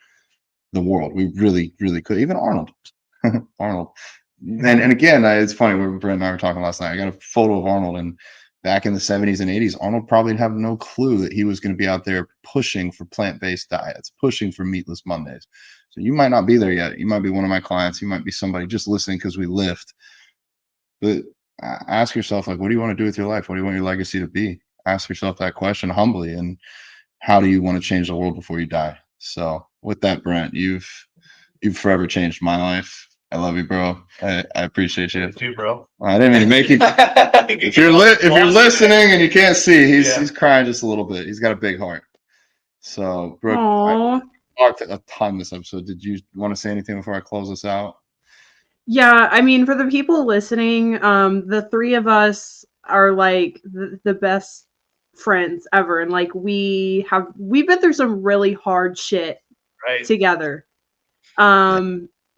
the world. We really, really could. Even Arnold. Arnold. And again, it's funny. Brent and I were talking last night. I got a photo of Arnold, and back in the 70s and 80s, Arnold probably have no clue that he was going to be out there pushing for plant-based diets, pushing for meatless Mondays. So you might not be there yet. You might be one of my clients. You might be somebody just listening because we lift. But ask yourself, like, what do you want to do with your life? What do you want your legacy to be? Ask yourself that question humbly. And how do you want to change the world before you die? So with that, Brent, you've forever changed my life. I love you, bro. I appreciate you. You too, bro. I didn't mean to make you. If you're listening and you can't see, he's crying just a little bit. He's got a big heart. So, Brooke, I talked a ton this episode. Did you want to say anything before I close this out? Yeah, I mean, for the people listening, the three of us are like the best friends ever, and like we've been through some really hard shit together.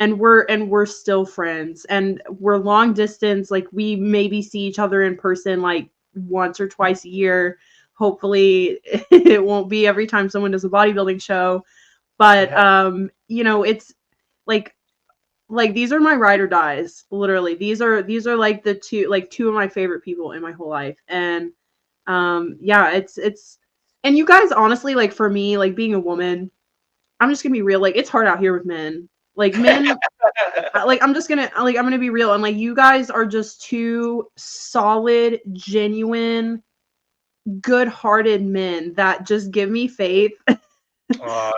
And we're still friends, and we're long distance. Like we maybe see each other in person like once or twice a year. Hopefully it won't be every time someone does a bodybuilding show, but you know, it's like these are my ride or dies. Literally, these are like the two of my favorite people in my whole life. And yeah, it's and you guys, honestly, like for me, like being a woman, I'm just gonna be real, like it's hard out here with men. Like men, like I'm gonna be real, and like you guys are just two solid, genuine, good-hearted men that just give me faith.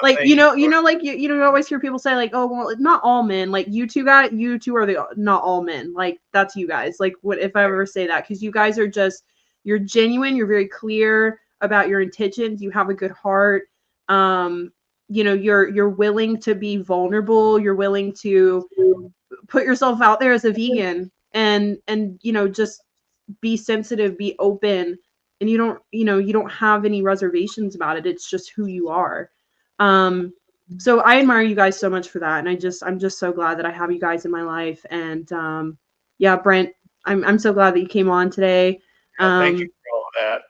Like you always hear people say like, oh well, not all men. Like you two are the not all men. Like that's you guys. Like what if I ever say that? Because you guys are just, you're genuine. You're very clear about your intentions. You have a good heart. You know, you're willing to be vulnerable. You're willing to put yourself out there as a vegan, and you know, just be sensitive, be open, and you don't have any reservations about it. It's just who you are. So I admire you guys so much for that, and I'm just so glad that I have you guys in my life. And yeah, Brent, I'm so glad that you came on today. Thank you for all of that.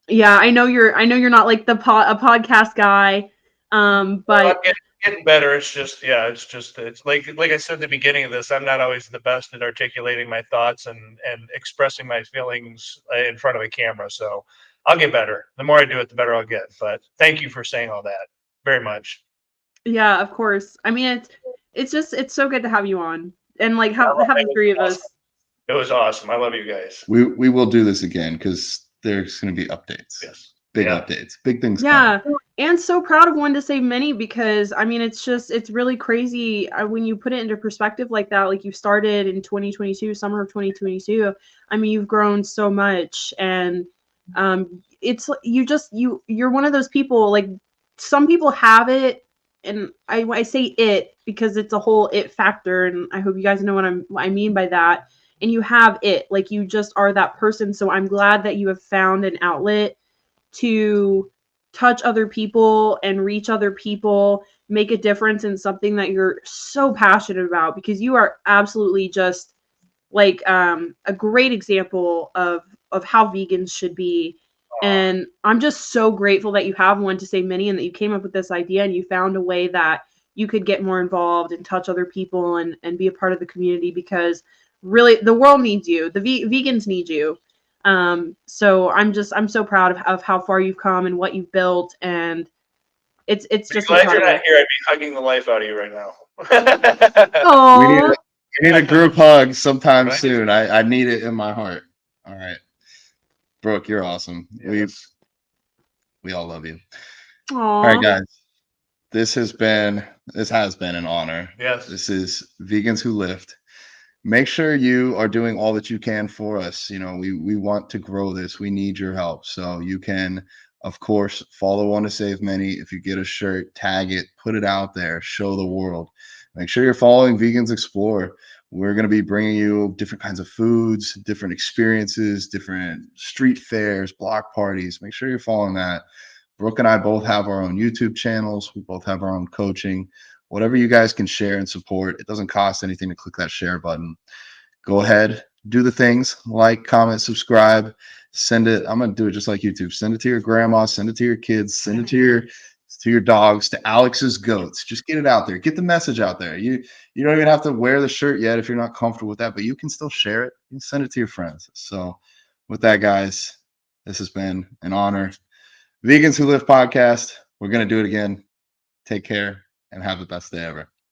Yeah, I know you're not like a podcast guy, but well, I'm getting better. It's just it's like I said at the beginning of this, I'm not always the best at articulating my thoughts and expressing my feelings in front of a camera. So I'll get better. The more I do it, the better I'll get. But thank you for saying all that very much. Yeah, of course. I mean, it's so good to have you on, and like have the three of us. It was awesome. I love you guys. We will do this again because there's going to be updates. Yes. Big updates, big things. Yeah. Coming. And so proud of One to Save Many, because I mean, it's really crazy when you put it into perspective like that. Like you started in 2022, summer of 2022. I mean, you've grown so much, and it's you're one of those people. Like some people have it, and I say it because it's a whole it factor, and I hope you guys know what I mean by that. And you have it, like you just are that person. So I'm glad that you have found an outlet to touch other people and reach other people, make a difference in something that you're so passionate about, because you are absolutely just like a great example of how vegans should be. And I'm just so grateful that you have One to Save Many, and that you came up with this idea and you found a way that you could get more involved and touch other people and be a part of the community, because really the world needs you. The vegans need you. So I'm so proud of how far you've come and what you've built, and it's just glad incredible. You're not here. I'd be hugging the life out of you right now. We need a group hug sometime soon. I need it in my heart. All right, Brooke, you're awesome. Yes. We all love you. Aww. All right, guys. This has been an honor. Yes. This is Vegans Who Lift. Make sure you are doing all that you can for us. You know, we want to grow this. We need your help. So you can, of course, follow One to Save Many. If you get a shirt, tag it, put it out there, show the world. Make sure you're following Vegans Explore. We're going to be bringing you different kinds of foods, different experiences, different street fairs, block parties. Make sure you're following that. Brooke and I both have our own YouTube channels. We both have our own coaching. Whatever you guys can share and support, it doesn't cost anything to click that share button. Go ahead, do the things, like, comment, subscribe, send it. I'm going to do it just like YouTube. Send it to your grandma, send it to your kids, send it to your dogs, to Alex's goats. Just get it out there. Get the message out there. You don't even have to wear the shirt yet if you're not comfortable with that, but you can still share it. You can send it to your friends. So with that, guys, this has been an honor. Vegans Who Live podcast. We're going to do it again. Take care and have the best day ever.